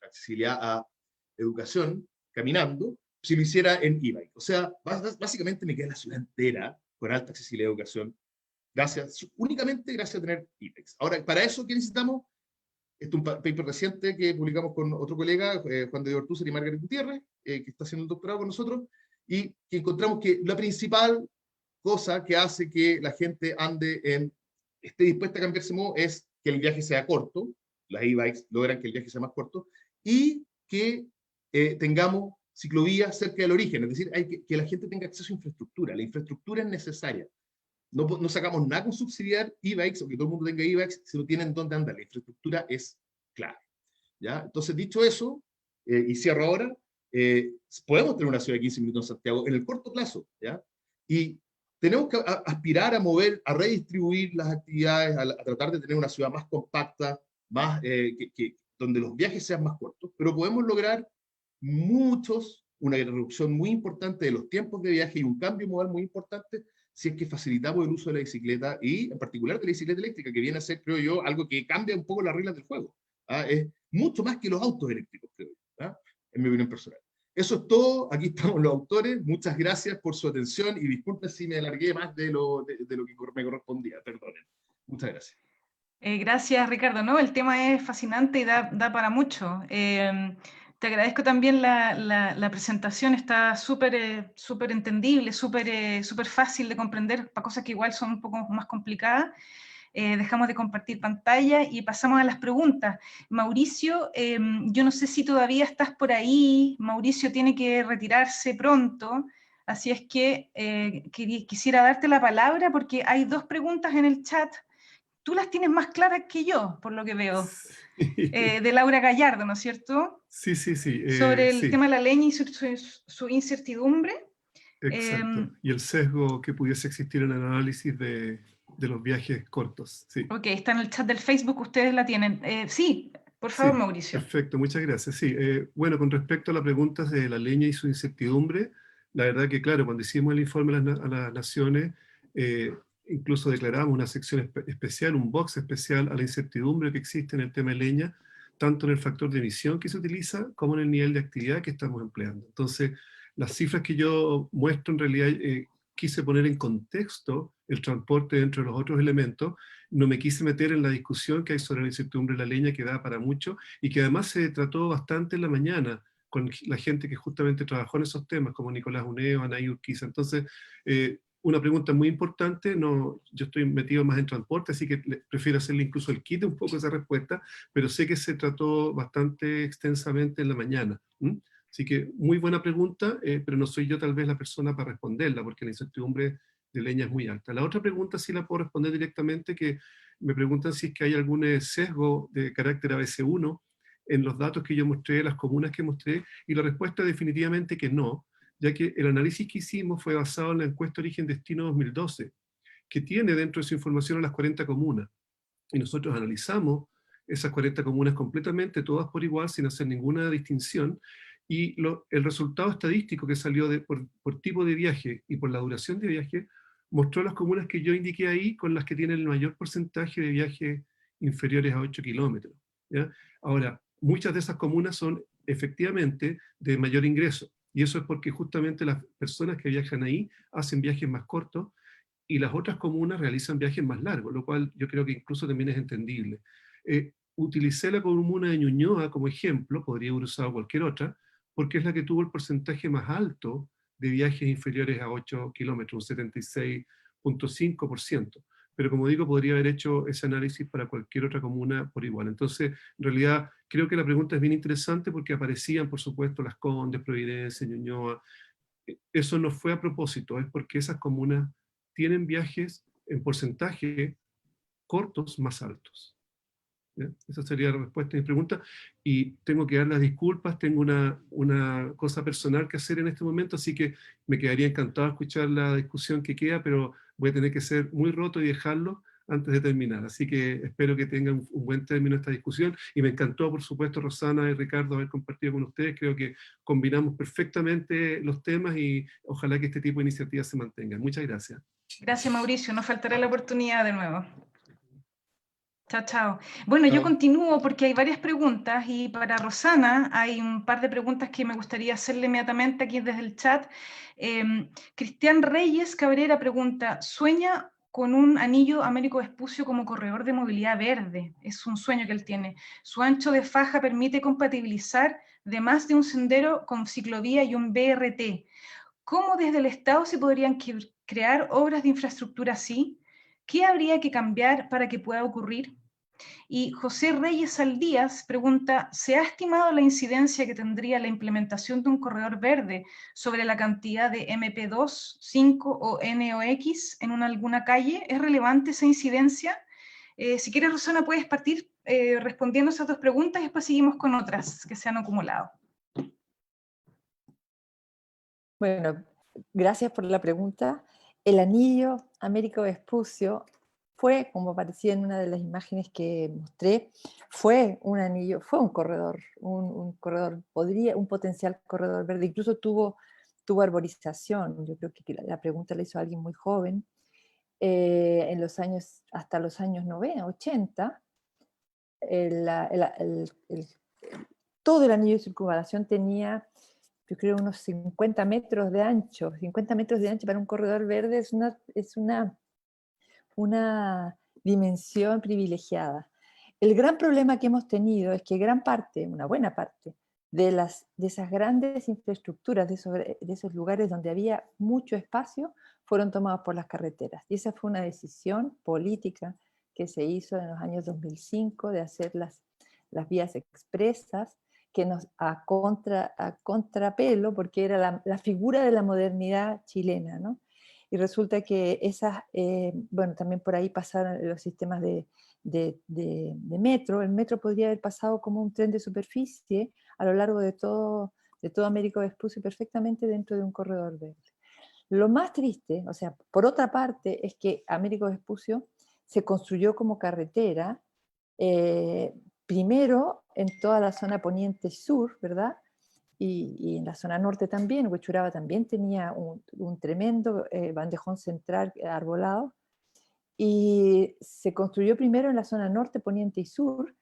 accesibilidad a educación, caminando, si lo hiciera en e-bike. O sea, básicamente me queda la ciudad entera con alta accesibilidad a educación, únicamente gracias a tener e-bikes. Ahora, para eso, ¿qué necesitamos? Este es un paper reciente que publicamos con otro colega, Juan de Ortúzar y Margaret Gutiérrez, que está haciendo el doctorado con nosotros, y que encontramos que la principal cosa que hace que la gente esté dispuesta a cambiarse de modo es que el viaje sea corto, las e-bikes logran que el viaje sea más corto, y que tengamos ciclovías cerca del origen, es decir, que la gente tenga acceso a infraestructura. La infraestructura es necesaria. No sacamos nada con subsidiar e-bikes o que todo el mundo tenga e-bikes si no tienen dónde andar. La infraestructura es clave, ¿ya? Entonces, dicho eso, y cierro ahora, podemos tener una ciudad de 15 minutos en Santiago en el corto plazo, ¿ya? Y tenemos que aspirar a mover, a redistribuir las actividades, a tratar de tener una ciudad más compacta, más, donde los viajes sean más cortos, pero podemos lograr una reducción muy importante de los tiempos de viaje y un cambio modal muy importante si es que facilitamos el uso de la bicicleta y en particular de la bicicleta eléctrica, que viene a ser, creo yo, algo que cambia un poco las reglas del juego. Es mucho más que los autos eléctricos, creo yo, en mi opinión personal. Eso es todo, aquí estamos los autores, muchas gracias por su atención y disculpen si me alargué más de lo que me correspondía, perdonen. Muchas gracias. Gracias, Ricardo. No, el tema es fascinante y da para mucho. Te agradezco también la presentación, está súper entendible, súper fácil de comprender para cosas que igual son un poco más complicadas. Dejamos de compartir pantalla y pasamos a las preguntas. Mauricio, yo no sé si todavía estás por ahí. Mauricio tiene que retirarse pronto, así es que quisiera darte la palabra porque hay 2 preguntas en el chat. Tú las tienes más claras que yo, por lo que veo, de Laura Gallardo, ¿no es cierto? Sí. Sobre el tema de la leña y su incertidumbre. Exacto. Y el sesgo que pudiese existir en el análisis de los viajes cortos. Sí. Ok, está en el chat del Facebook, ustedes la tienen. Sí, por favor, sí, Mauricio. Perfecto, muchas gracias. Sí, bueno, con respecto a las preguntas de la leña y su incertidumbre, la verdad que, claro, cuando hicimos el informe a las naciones, incluso declaramos una sección especial, un box especial a la incertidumbre que existe en el tema de leña, tanto en el factor de emisión que se utiliza como en el nivel de actividad que estamos empleando. Entonces, las cifras que yo muestro en realidad quise poner en contexto el transporte dentro de los otros elementos, no me quise meter en la discusión que hay sobre la incertidumbre de la leña, que da para mucho, y que además se trató bastante en la mañana con la gente que justamente trabajó en esos temas, como Nicolás Uneo, Anaí Urquiza. Entonces, una pregunta muy importante, no, yo estoy metido más en transporte, así que prefiero hacerle incluso el quite un poco esa respuesta, pero sé que se trató bastante extensamente en la mañana. Así que muy buena pregunta, pero no soy yo tal vez la persona para responderla, porque la incertidumbre de leña es muy alta. La otra pregunta sí la puedo responder directamente, que me preguntan si es que hay algún sesgo de carácter ABC1 en los datos que yo mostré, las comunas que mostré, y la respuesta es definitivamente que no, ya que el análisis que hicimos fue basado en la encuesta Origen-Destino 2012, que tiene dentro de su información a las 40 comunas. Y nosotros analizamos esas 40 comunas completamente, todas por igual, sin hacer ninguna distinción, y el resultado estadístico que salió por tipo de viaje y por la duración de viaje, mostró las comunas que yo indiqué ahí con las que tienen el mayor porcentaje de viajes inferiores a 8 kilómetros. ¿Ya? Ahora, muchas de esas comunas son efectivamente de mayor ingreso, y eso es porque justamente las personas que viajan ahí hacen viajes más cortos, y las otras comunas realizan viajes más largos, lo cual yo creo que incluso también es entendible. Utilicé la comuna de Ñuñoa como ejemplo, podría haber usado cualquier otra, porque es la que tuvo el porcentaje más alto de viajes inferiores a 8 kilómetros, un 76,5%. Pero como digo, podría haber hecho ese análisis para cualquier otra comuna por igual. Entonces, en realidad, creo que la pregunta es bien interesante porque aparecían, por supuesto, Las Condes, Providencia, Ñuñoa. Eso no fue a propósito, es porque esas comunas tienen viajes en porcentaje cortos más altos. ¿Ya? Esa sería la respuesta a mi pregunta. Y tengo que dar las disculpas, tengo una cosa personal que hacer en este momento, así que me quedaría encantado de escuchar la discusión que queda, pero voy a tener que ser muy roto y dejarlo antes de terminar. Así que espero que tengan un buen término esta discusión. Y me encantó, por supuesto, Rosana y Ricardo, haber compartido con ustedes. Creo que combinamos perfectamente los temas y ojalá que este tipo de iniciativas se mantengan. Muchas gracias. Gracias, Mauricio. No faltará la oportunidad de nuevo. Chao, chao. Bueno, yo Chao. continúo porque hay varias preguntas y para Rosana hay un par de preguntas que me gustaría hacerle inmediatamente aquí desde el chat. Cristian Reyes Cabrera pregunta, ¿sueña con un anillo Américo Vespucio como corredor de movilidad verde? Es un sueño que él tiene. Su ancho de faja permite compatibilizar de más de un sendero con ciclovía y un BRT. ¿Cómo desde el Estado se podrían crear obras de infraestructura así? ¿Qué habría que cambiar para que pueda ocurrir? Y José Reyes Saldías pregunta, ¿se ha estimado la incidencia que tendría la implementación de un corredor verde sobre la cantidad de MP2, 5 o NOx en alguna calle? ¿Es relevante esa incidencia? Si quieres, Rosana, puedes partir respondiendo esas dos preguntas y después seguimos con otras que se han acumulado. Bueno, gracias por la pregunta. El anillo Américo Vespucio fue, como aparecía en una de las imágenes que mostré, fue un anillo, fue un corredor, un corredor, un potencial corredor verde, incluso tuvo arborización. Yo creo que la pregunta la hizo alguien muy joven, en los años, hasta los años 90, 80, todo el anillo de circunvalación tenía, yo creo, unos 50 metros de ancho. 50 metros de ancho para un corredor verde es una dimensión privilegiada. El gran problema que hemos tenido es que gran parte, una buena parte, de esas grandes infraestructuras, de esos lugares donde había mucho espacio, fueron tomados por las carreteras. Y esa fue una decisión política que se hizo en los años 2005 de hacer las vías expresas, que a contrapelo, porque era la figura de la modernidad chilena, ¿no? Y resulta que bueno, también por ahí pasaron los sistemas de metro. El metro podría haber pasado como un tren de superficie a lo largo de todo Américo Vespucio perfectamente dentro de un corredor verde. Lo más triste, o sea, por otra parte, es que Américo Vespucio se construyó como carretera, primero en toda la zona poniente y sur, ¿verdad? Y en la zona norte también. Huechuraba también tenía un tremendo bandejón central arbolado, y se construyó primero en la zona norte, poniente y sur,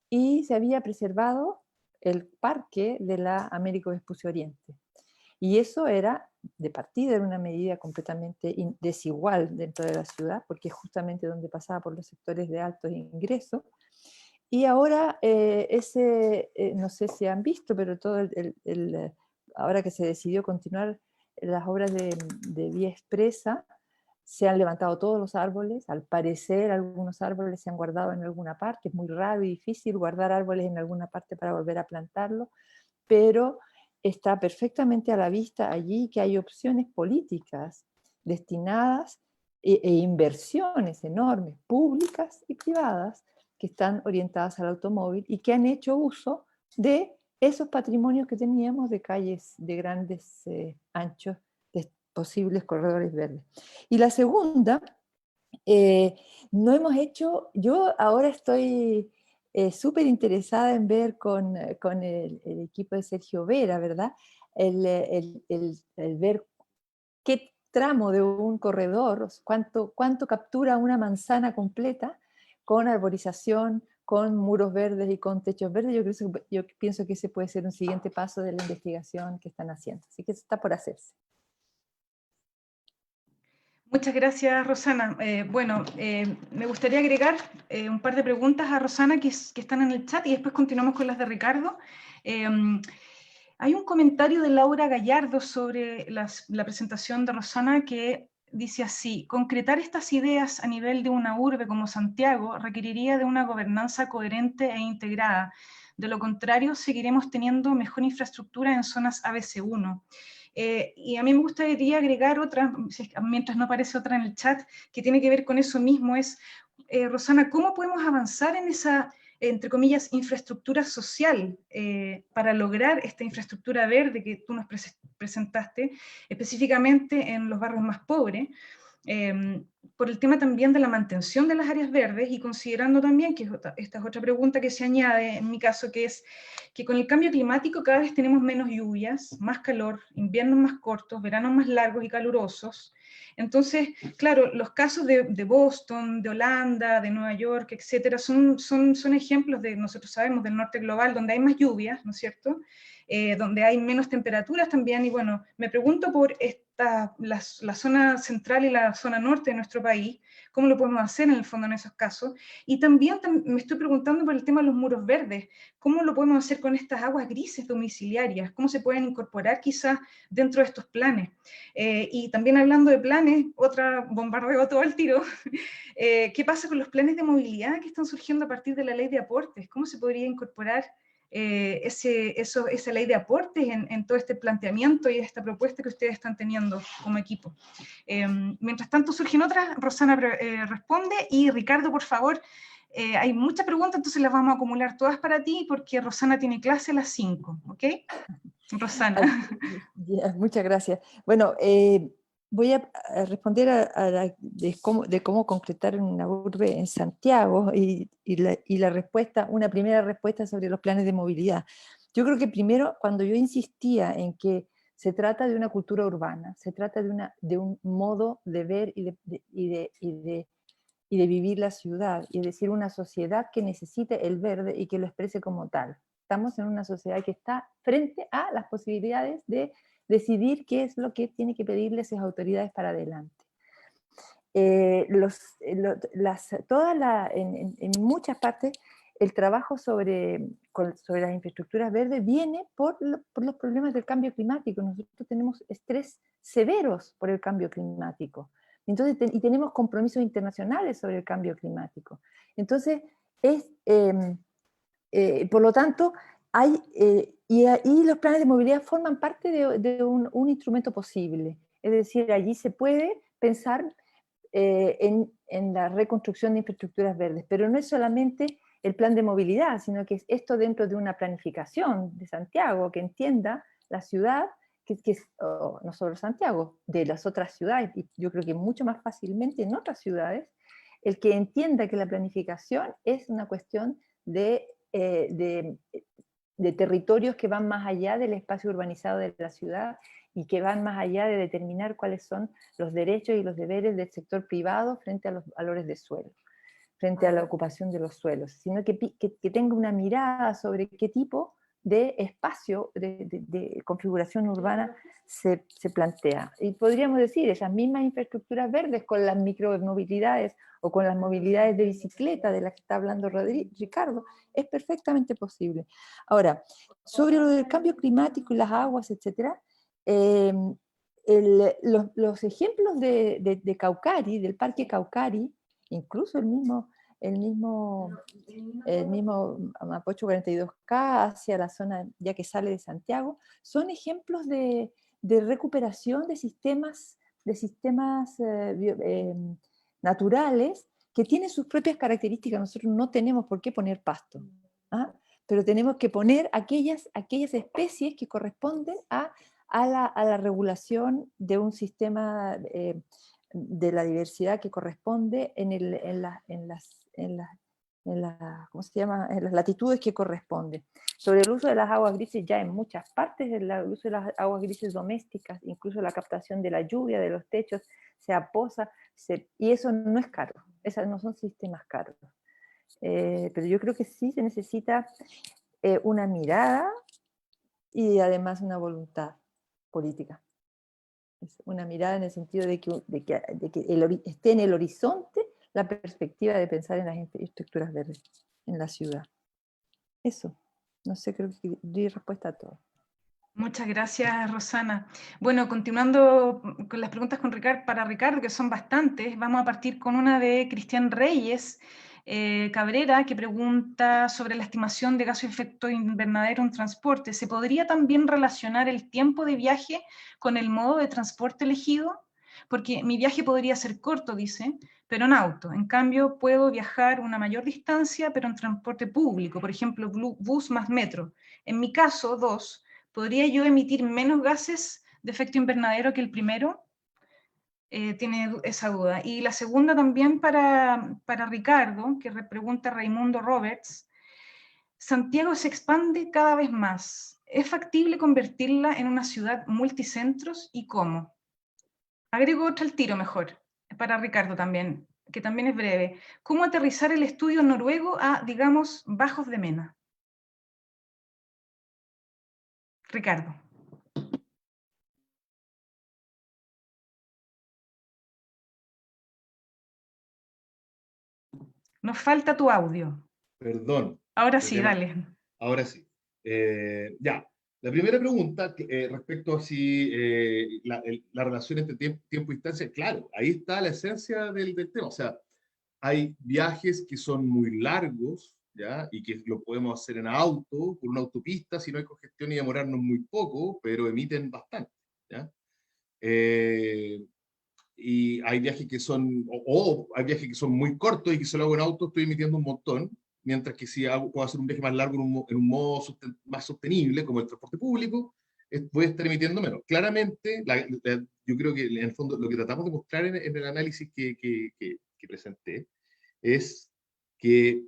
y se había preservado el parque de la Américo Vespucio Oriente. Y eso era, de partida, era una medida completamente desigual dentro de la ciudad, porque es justamente donde pasaba por los sectores de altos ingresos. Y ahora, no sé si han visto, pero todo ahora que se decidió continuar las obras de vía expresa, se han levantado todos los árboles. Al parecer, algunos árboles se han guardado en alguna parte. Es muy raro y difícil guardar árboles en alguna parte para volver a plantarlos, pero está perfectamente a la vista allí que hay opciones políticas destinadas e inversiones enormes, públicas y privadas, que están orientadas al automóvil y que han hecho uso de esos patrimonios que teníamos de calles de grandes anchos, de posibles corredores verdes. Y la segunda, no hemos hecho, yo ahora estoy súper interesada en ver con el equipo de Sergio Vera, ¿verdad? El ver qué tramo de un corredor, cuánto captura una manzana completa con arborización, con muros verdes y con techos verdes. Yo pienso que ese puede ser un siguiente paso de la investigación que están haciendo. Así que eso está por hacerse. Muchas gracias, Rosana. Me gustaría agregar un par de preguntas a Rosana que están en el chat y después continuamos con las de Ricardo. Hay un comentario de Laura Gallardo sobre la presentación de Rosana que dice así: concretar estas ideas a nivel de una urbe como Santiago requeriría de una gobernanza coherente e integrada. De lo contrario, seguiremos teniendo mejor infraestructura en zonas ABC1. Y a mí me gustaría agregar otra, mientras no aparece otra en el chat, que tiene que ver con eso mismo, Rosana, ¿cómo podemos avanzar en esa, entre comillas, infraestructura social para lograr esta infraestructura verde que tú nos presentaste, específicamente en los barrios más pobres? Por el tema también de la mantención de las áreas verdes y considerando también, que esta es otra pregunta que se añade en mi caso, que es que con el cambio climático cada vez tenemos menos lluvias, más calor, inviernos más cortos, veranos más largos y calurosos. Entonces, claro, los casos de Boston, de Holanda, de Nueva York, etcétera, son ejemplos de, nosotros sabemos, del norte global, donde hay más lluvias, ¿no es cierto?, donde hay menos temperaturas también, y bueno, me pregunto por la zona central y la zona norte de nuestro país, cómo lo podemos hacer en el fondo en esos casos, y también me estoy preguntando por el tema de los muros verdes, cómo lo podemos hacer con estas aguas grises domiciliarias, cómo se pueden incorporar quizás dentro de estos planes, y también hablando de planes, otra bombardeo todo al tiro, ¿qué pasa con los planes de movilidad que están surgiendo a partir de la ley de aportes? ¿Cómo se podría incorporar esa ley de aportes en todo este planteamiento y esta propuesta que ustedes están teniendo como equipo? Mientras tanto surgen otras, Rosana responde, y Ricardo, por favor, hay muchas preguntas, entonces las vamos a acumular todas para ti, porque Rosana tiene clase a las 5, ¿ok? Rosana. Muchas gracias. Bueno, voy a responder de cómo concretar una urbe en Santiago y la respuesta, una primera respuesta sobre los planes de movilidad. Yo creo que primero, cuando yo insistía en que se trata de una cultura urbana, se trata de un modo de ver y de vivir la ciudad, y es decir, una sociedad que necesite el verde y que lo exprese como tal. Estamos en una sociedad que está frente a las posibilidades de decidir qué es lo que tiene que pedirle a esas autoridades para adelante. En muchas partes el trabajo sobre las infraestructuras verdes viene por los problemas del cambio climático. Nosotros tenemos estrés severos por el cambio climático. Entonces, y tenemos compromisos internacionales sobre el cambio climático. Entonces, por lo tanto, y los planes de movilidad forman parte de un instrumento posible. Es decir, allí se puede pensar en la reconstrucción de infraestructuras verdes, pero no es solamente el plan de movilidad, sino que es esto dentro de una planificación de Santiago que entienda la ciudad, no solo Santiago, de las otras ciudades, y yo creo que mucho más fácilmente en otras ciudades, el que entienda que la planificación es una cuestión de territorios que van más allá del espacio urbanizado de la ciudad y que van más allá de determinar cuáles son los derechos y los deberes del sector privado frente a los valores de suelo. frente a la ocupación de los suelos, sino que tenga una mirada sobre qué tipo de espacio, de configuración urbana se plantea. Y podríamos decir, esas mismas infraestructuras verdes con las micromovilidades o con las movilidades de bicicleta de las que está hablando Ricardo, es perfectamente posible. Ahora, sobre lo del cambio climático y las aguas, etcétera, los ejemplos de Caucari, del Parque Caucari, incluso el mismo Mapocho 42K hacia la zona ya que sale de Santiago, son ejemplos de recuperación de sistemas naturales que tienen sus propias características. Nosotros no tenemos por qué poner pasto, ¿ah? Pero tenemos que poner aquellas especies que corresponden a la regulación de un sistema de la diversidad que corresponde en ¿cómo se llama? En las latitudes que corresponden. Sobre el uso de las aguas grises, ya en muchas partes el uso de las aguas grises domésticas, incluso la captación de la lluvia, de los techos, se aposa, y eso no es caro, esos no son sistemas caros. Pero yo creo que sí se necesita una mirada y además una voluntad política. Es una mirada en el sentido de que esté en el horizonte la perspectiva de pensar en las infraestructuras verdes en la ciudad. Eso. No sé, creo que di respuesta a todo. Muchas gracias, Rosana. Bueno, continuando con las preguntas para Ricardo, que son bastantes, vamos a partir con una de Cristian Reyes Cabrera, que pregunta sobre la estimación de gases de efecto invernadero en transporte. ¿Se podría también relacionar el tiempo de viaje con el modo de transporte elegido? Porque mi viaje podría ser corto, dice, pero en auto. En cambio, puedo viajar una mayor distancia, pero en transporte público, por ejemplo, bus más metro. En mi caso, 2, ¿podría yo emitir menos gases de efecto invernadero que el primero? Tiene esa duda. Y la segunda también para Ricardo, que pregunta Raimundo Roberts. Santiago se expande cada vez más. ¿Es factible convertirla en una ciudad multicentros y cómo? Agrego otra al tiro mejor, para Ricardo también, que también es breve. ¿Cómo aterrizar el estudio noruego a, digamos, Bajos de Mena? Ricardo. Nos falta tu audio. Perdón. Ahora sí, dale. Ahora sí. Ya. La primera pregunta respecto a si la relación entre tiempo y distancia, claro, ahí está la esencia del tema. O sea, hay viajes que son muy largos, ¿ya? Y que lo podemos hacer en auto, por una autopista, si no hay congestión y demorarnos muy poco, pero emiten bastante, ¿ya? Y hay viajes que son, hay viajes que son muy cortos y que si lo hago en auto estoy emitiendo un montón, mientras que si puedo hacer un viaje más largo en un modo más sostenible, como el transporte público, voy a estar emitiendo menos. Claramente, yo creo que en el fondo lo que tratamos de mostrar en el análisis que presenté es que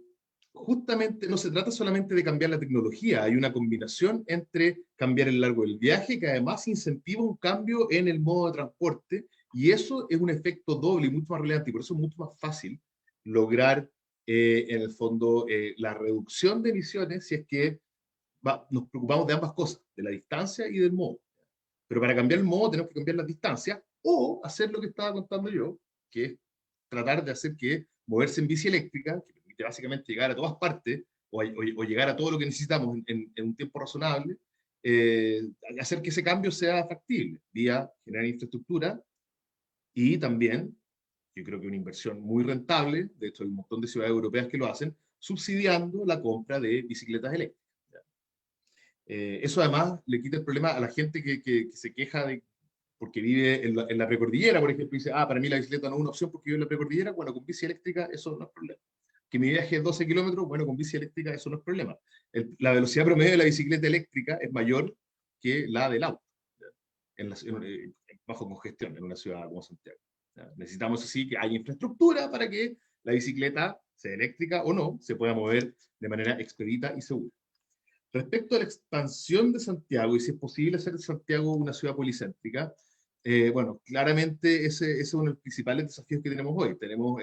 justamente no se trata solamente de cambiar la tecnología, hay una combinación entre cambiar el largo del viaje, que además incentiva un cambio en el modo de transporte, y eso es un efecto doble y mucho más relevante, y por eso es mucho más fácil lograr, en el fondo, la reducción de emisiones si es que nos preocupamos de ambas cosas, de la distancia y del modo. Pero para cambiar el modo tenemos que cambiar las distancias, o hacer lo que estaba contando yo, que es tratar de hacer que moverse en bici eléctrica, que permite básicamente llegar a todas partes, o llegar a todo lo que necesitamos en un tiempo razonable, hacer que ese cambio sea factible, vía generar infraestructura, y también, yo creo que una inversión muy rentable, de hecho hay un montón de ciudades europeas que lo hacen, subsidiando la compra de bicicletas eléctricas. Eso además le quita el problema a la gente que se queja de porque vive en la precordillera, por ejemplo, y dice, para mí la bicicleta no es una opción porque vivo en la precordillera. Bueno, con bici eléctrica eso no es problema. Que mi viaje es 12 kilómetros, bueno, con bici eléctrica eso no es problema. La velocidad promedio de la bicicleta eléctrica es mayor que la del auto, bajo congestión en una ciudad como Santiago. Necesitamos así que haya infraestructura para que la bicicleta, sea eléctrica o no, se pueda mover de manera expedita y segura. Respecto a la expansión de Santiago y si es posible hacer de Santiago una ciudad policéntrica, bueno, claramente ese es uno de los principales desafíos que tenemos hoy. Tenemos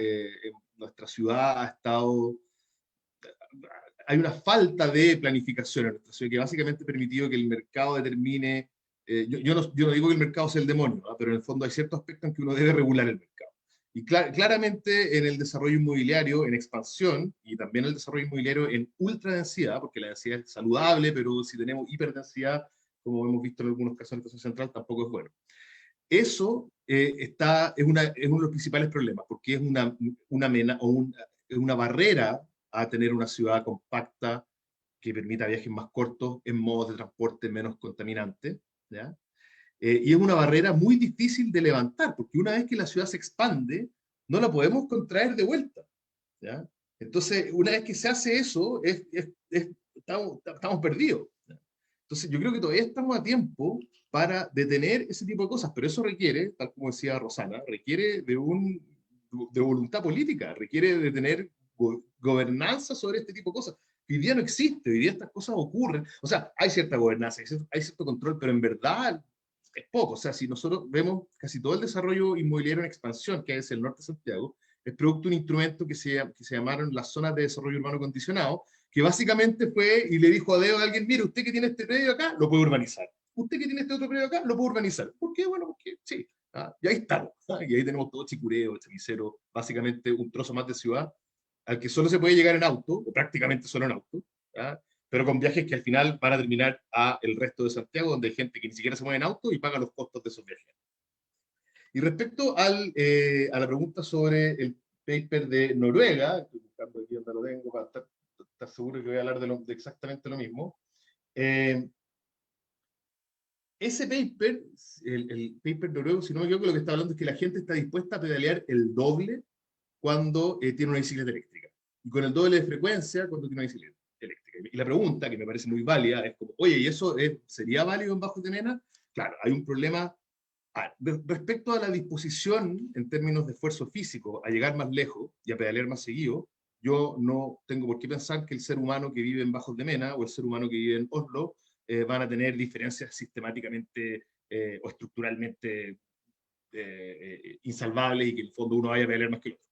nuestra ciudad ha estado... Hay una falta de planificación en nuestra ciudad que básicamente ha permitido que el mercado determine... yo no digo que el mercado sea el demonio, ¿no? Pero en el fondo hay ciertos aspectos en que uno debe regular el mercado. Y claramente en el desarrollo inmobiliario en expansión y también el desarrollo inmobiliario en ultradensidad, porque la densidad es saludable, pero si tenemos hiperdensidad, como hemos visto en algunos casos en el caso central, tampoco es bueno. Eso es uno de los principales problemas, porque es una barrera a tener una ciudad compacta que permita viajes más cortos en modos de transporte menos contaminantes, ¿ya? Y es una barrera muy difícil de levantar, porque una vez que la ciudad se expande, no la podemos contraer de vuelta, ¿ya? Entonces, una vez que se hace eso, estamos perdidos, ¿ya? Entonces, yo creo que todavía estamos a tiempo para detener ese tipo de cosas, pero eso requiere, tal como decía Rosana, requiere de voluntad política, requiere de tener gobernanza sobre este tipo de cosas. Hoy día no existe, hoy día estas cosas ocurren, o sea, hay cierta gobernanza, hay cierto control, pero en verdad es poco. O sea, si nosotros vemos casi todo el desarrollo inmobiliario en expansión, que es el norte de Santiago, es producto de un instrumento que se llamaron las zonas de desarrollo urbano condicionado, que básicamente fue y le dijo a dedo a alguien, mire, usted que tiene este predio acá, lo puede urbanizar. Usted que tiene este otro predio acá, lo puede urbanizar. ¿Por qué? Bueno, porque sí. Y ahí estamos. Y ahí tenemos todo Chicureo, Chemicero, básicamente un trozo más de ciudad, al que solo se puede llegar en auto, o prácticamente solo en auto, ¿ya? Pero con viajes que al final van a terminar a el resto de Santiago, donde hay gente que ni siquiera se mueve en auto y paga los costos de esos viajes. Y respecto a la pregunta sobre el paper de Noruega, estoy buscando aquí donde lo tengo para estar seguro que voy a hablar de exactamente lo mismo. Ese paper, el paper noruego, si no me equivoco, lo que está hablando es que la gente está dispuesta a pedalear el doble cuando tiene una bicicleta eléctrica, y con el doble de frecuencia cuando tiene una bicicleta eléctrica. Y la pregunta, que me parece muy válida, es como, oye, ¿y eso sería válido en Bajos de Mena? Claro, hay un problema respecto a la disposición en términos de esfuerzo físico a llegar más lejos y a pedalear más seguido. Yo no tengo por qué pensar que el ser humano que vive en Bajos de Mena o el ser humano que vive en Oslo van a tener diferencias sistemáticamente o estructuralmente insalvables y que en el fondo uno vaya a pedalear más que el otro.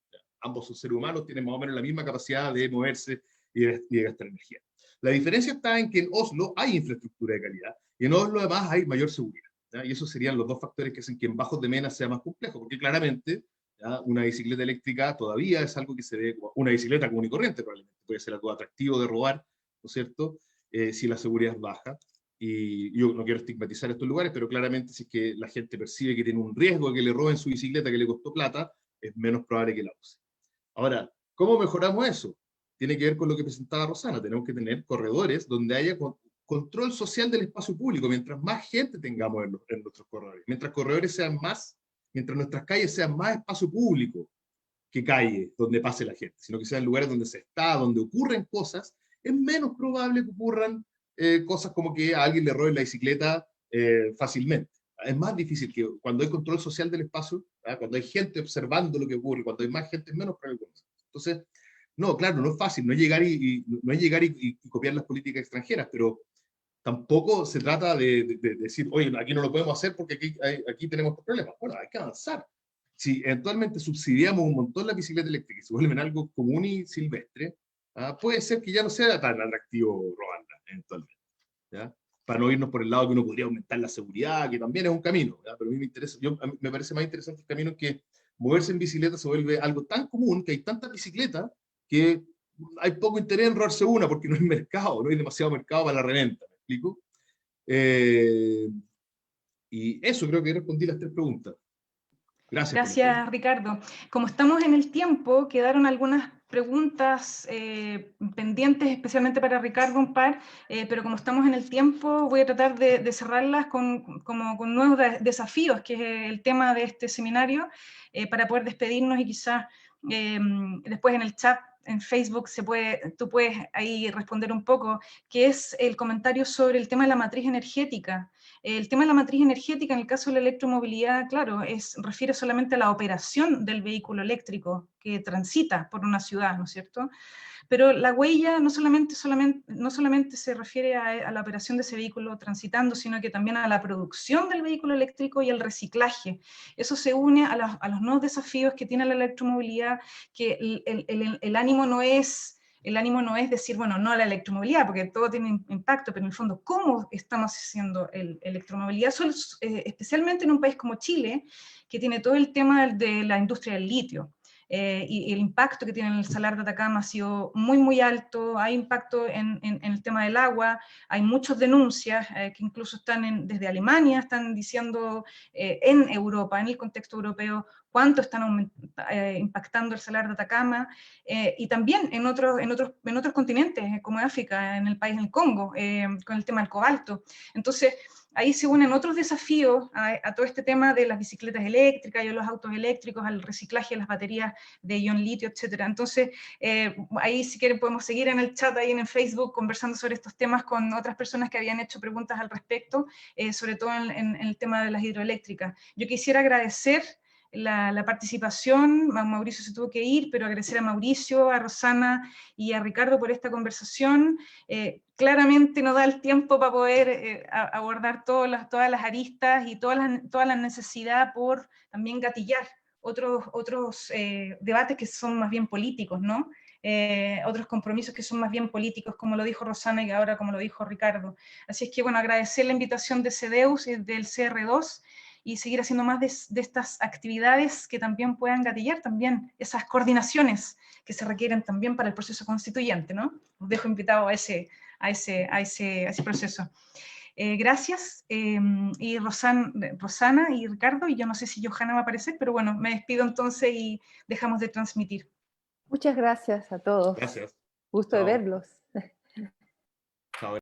Ambos son seres humanos, tienen más o menos la misma capacidad de moverse y de gastar energía. La diferencia está en que en Oslo hay infraestructura de calidad y en Oslo además hay mayor seguridad, ¿ya? Y esos serían los dos factores que hacen que en Bajos de Mena sea más complejo, porque claramente, ¿ya?, una bicicleta eléctrica todavía es algo que se ve como una bicicleta común y corriente, probablemente puede ser algo atractivo de robar, ¿no es cierto?, si la seguridad es baja. Y yo no quiero estigmatizar estos lugares, pero claramente si es que la gente percibe que tiene un riesgo de que le roben su bicicleta que le costó plata, es menos probable que la use. Ahora, ¿cómo mejoramos eso? Tiene que ver con lo que presentaba Rosana. Tenemos que tener corredores donde haya control social del espacio público. Mientras más gente tengamos en nuestros corredores, mientras corredores sean más, mientras nuestras calles sean más espacio público que calles donde pase la gente, sino que sean lugares donde se está, donde ocurren cosas, es menos probable que ocurran cosas como que a alguien le roben la bicicleta fácilmente. Es más difícil que cuando hay control social del espacio, ¿verdad?, cuando hay gente observando lo que ocurre, cuando hay más gente es menos probable. Entonces, no, claro, no es fácil, no es llegar y copiar las políticas extranjeras, pero tampoco se trata de decir, oye, aquí no lo podemos hacer porque aquí tenemos problemas. Bueno, hay que avanzar. Si eventualmente subsidiamos un montón la bicicleta eléctrica y se vuelven algo común y silvestre, puede ser que ya no sea tan atractivo robarla eventualmente, ¿ya?, para no irnos por el lado que uno podría aumentar la seguridad, que también es un camino, ¿ya?, pero a mí me parece más interesante el camino que moverse en bicicleta se vuelve algo tan común, que hay tantas bicicletas que hay poco interés en robarse una porque no hay mercado, no hay demasiado mercado para la reventa, ¿me explico? Y eso, creo que respondí las tres preguntas. Gracias. Gracias, Ricardo. Como estamos en el tiempo, quedaron algunas preguntas pendientes, especialmente para Ricardo, un par, pero como estamos en el tiempo, voy a tratar de cerrarlas con nuevos desafíos, que es el tema de este seminario, para poder despedirnos y quizás después en el chat, en Facebook, tú puedes ahí responder un poco, que es el comentario sobre el tema de la matriz energética. El tema de la matriz energética, en el caso de la electromovilidad, claro, refiere solamente a la operación del vehículo eléctrico que transita por una ciudad, ¿no es cierto? Pero la huella no solamente se refiere a la operación de ese vehículo transitando, sino que también a la producción del vehículo eléctrico y el reciclaje. Eso se une a los nuevos desafíos que tiene la electromovilidad, que el ánimo no es decir, bueno, no a la electromovilidad, porque todo tiene impacto, pero en el fondo, ¿cómo estamos haciendo electromovilidad? Especialmente en un país como Chile, que tiene todo el tema de la industria del litio. Y el impacto que tiene en el Salar de Atacama ha sido muy, muy alto. Hay impacto en el tema del agua, hay muchas denuncias que incluso están desde Alemania, están diciendo en Europa, en el contexto europeo, cuánto están impactando el Salar de Atacama, y también en otros continentes, como África, en el país del Congo, con el tema del cobalto. Entonces, ahí se unen otros desafíos a todo este tema de las bicicletas eléctricas y a los autos eléctricos, al reciclaje de las baterías de ion litio, etc. Entonces, ahí si quieren podemos seguir en el chat, ahí en el Facebook, conversando sobre estos temas con otras personas que habían hecho preguntas al respecto, sobre todo en el tema de las hidroeléctricas. Yo quisiera agradecer la participación. Mauricio se tuvo que ir, pero agradecer a Mauricio, a Rosana y a Ricardo por esta conversación. Claramente no da el tiempo para poder abordar todas las aristas y toda la necesidad por también gatillar otros debates que son más bien políticos, ¿no? Otros compromisos que son más bien políticos, como lo dijo Rosana y ahora como lo dijo Ricardo. Así es que, bueno, agradecer la invitación de CEDEUS y del CR2, y seguir haciendo más de estas actividades que también puedan gatillar también esas coordinaciones que se requieren también para el proceso constituyente, ¿no? Os dejo invitado a ese proceso. Gracias, y Rosana y Ricardo, y yo no sé si Johanna va a aparecer, pero bueno, me despido entonces y dejamos de transmitir. Muchas gracias a todos. Gracias. Gusto de verlos.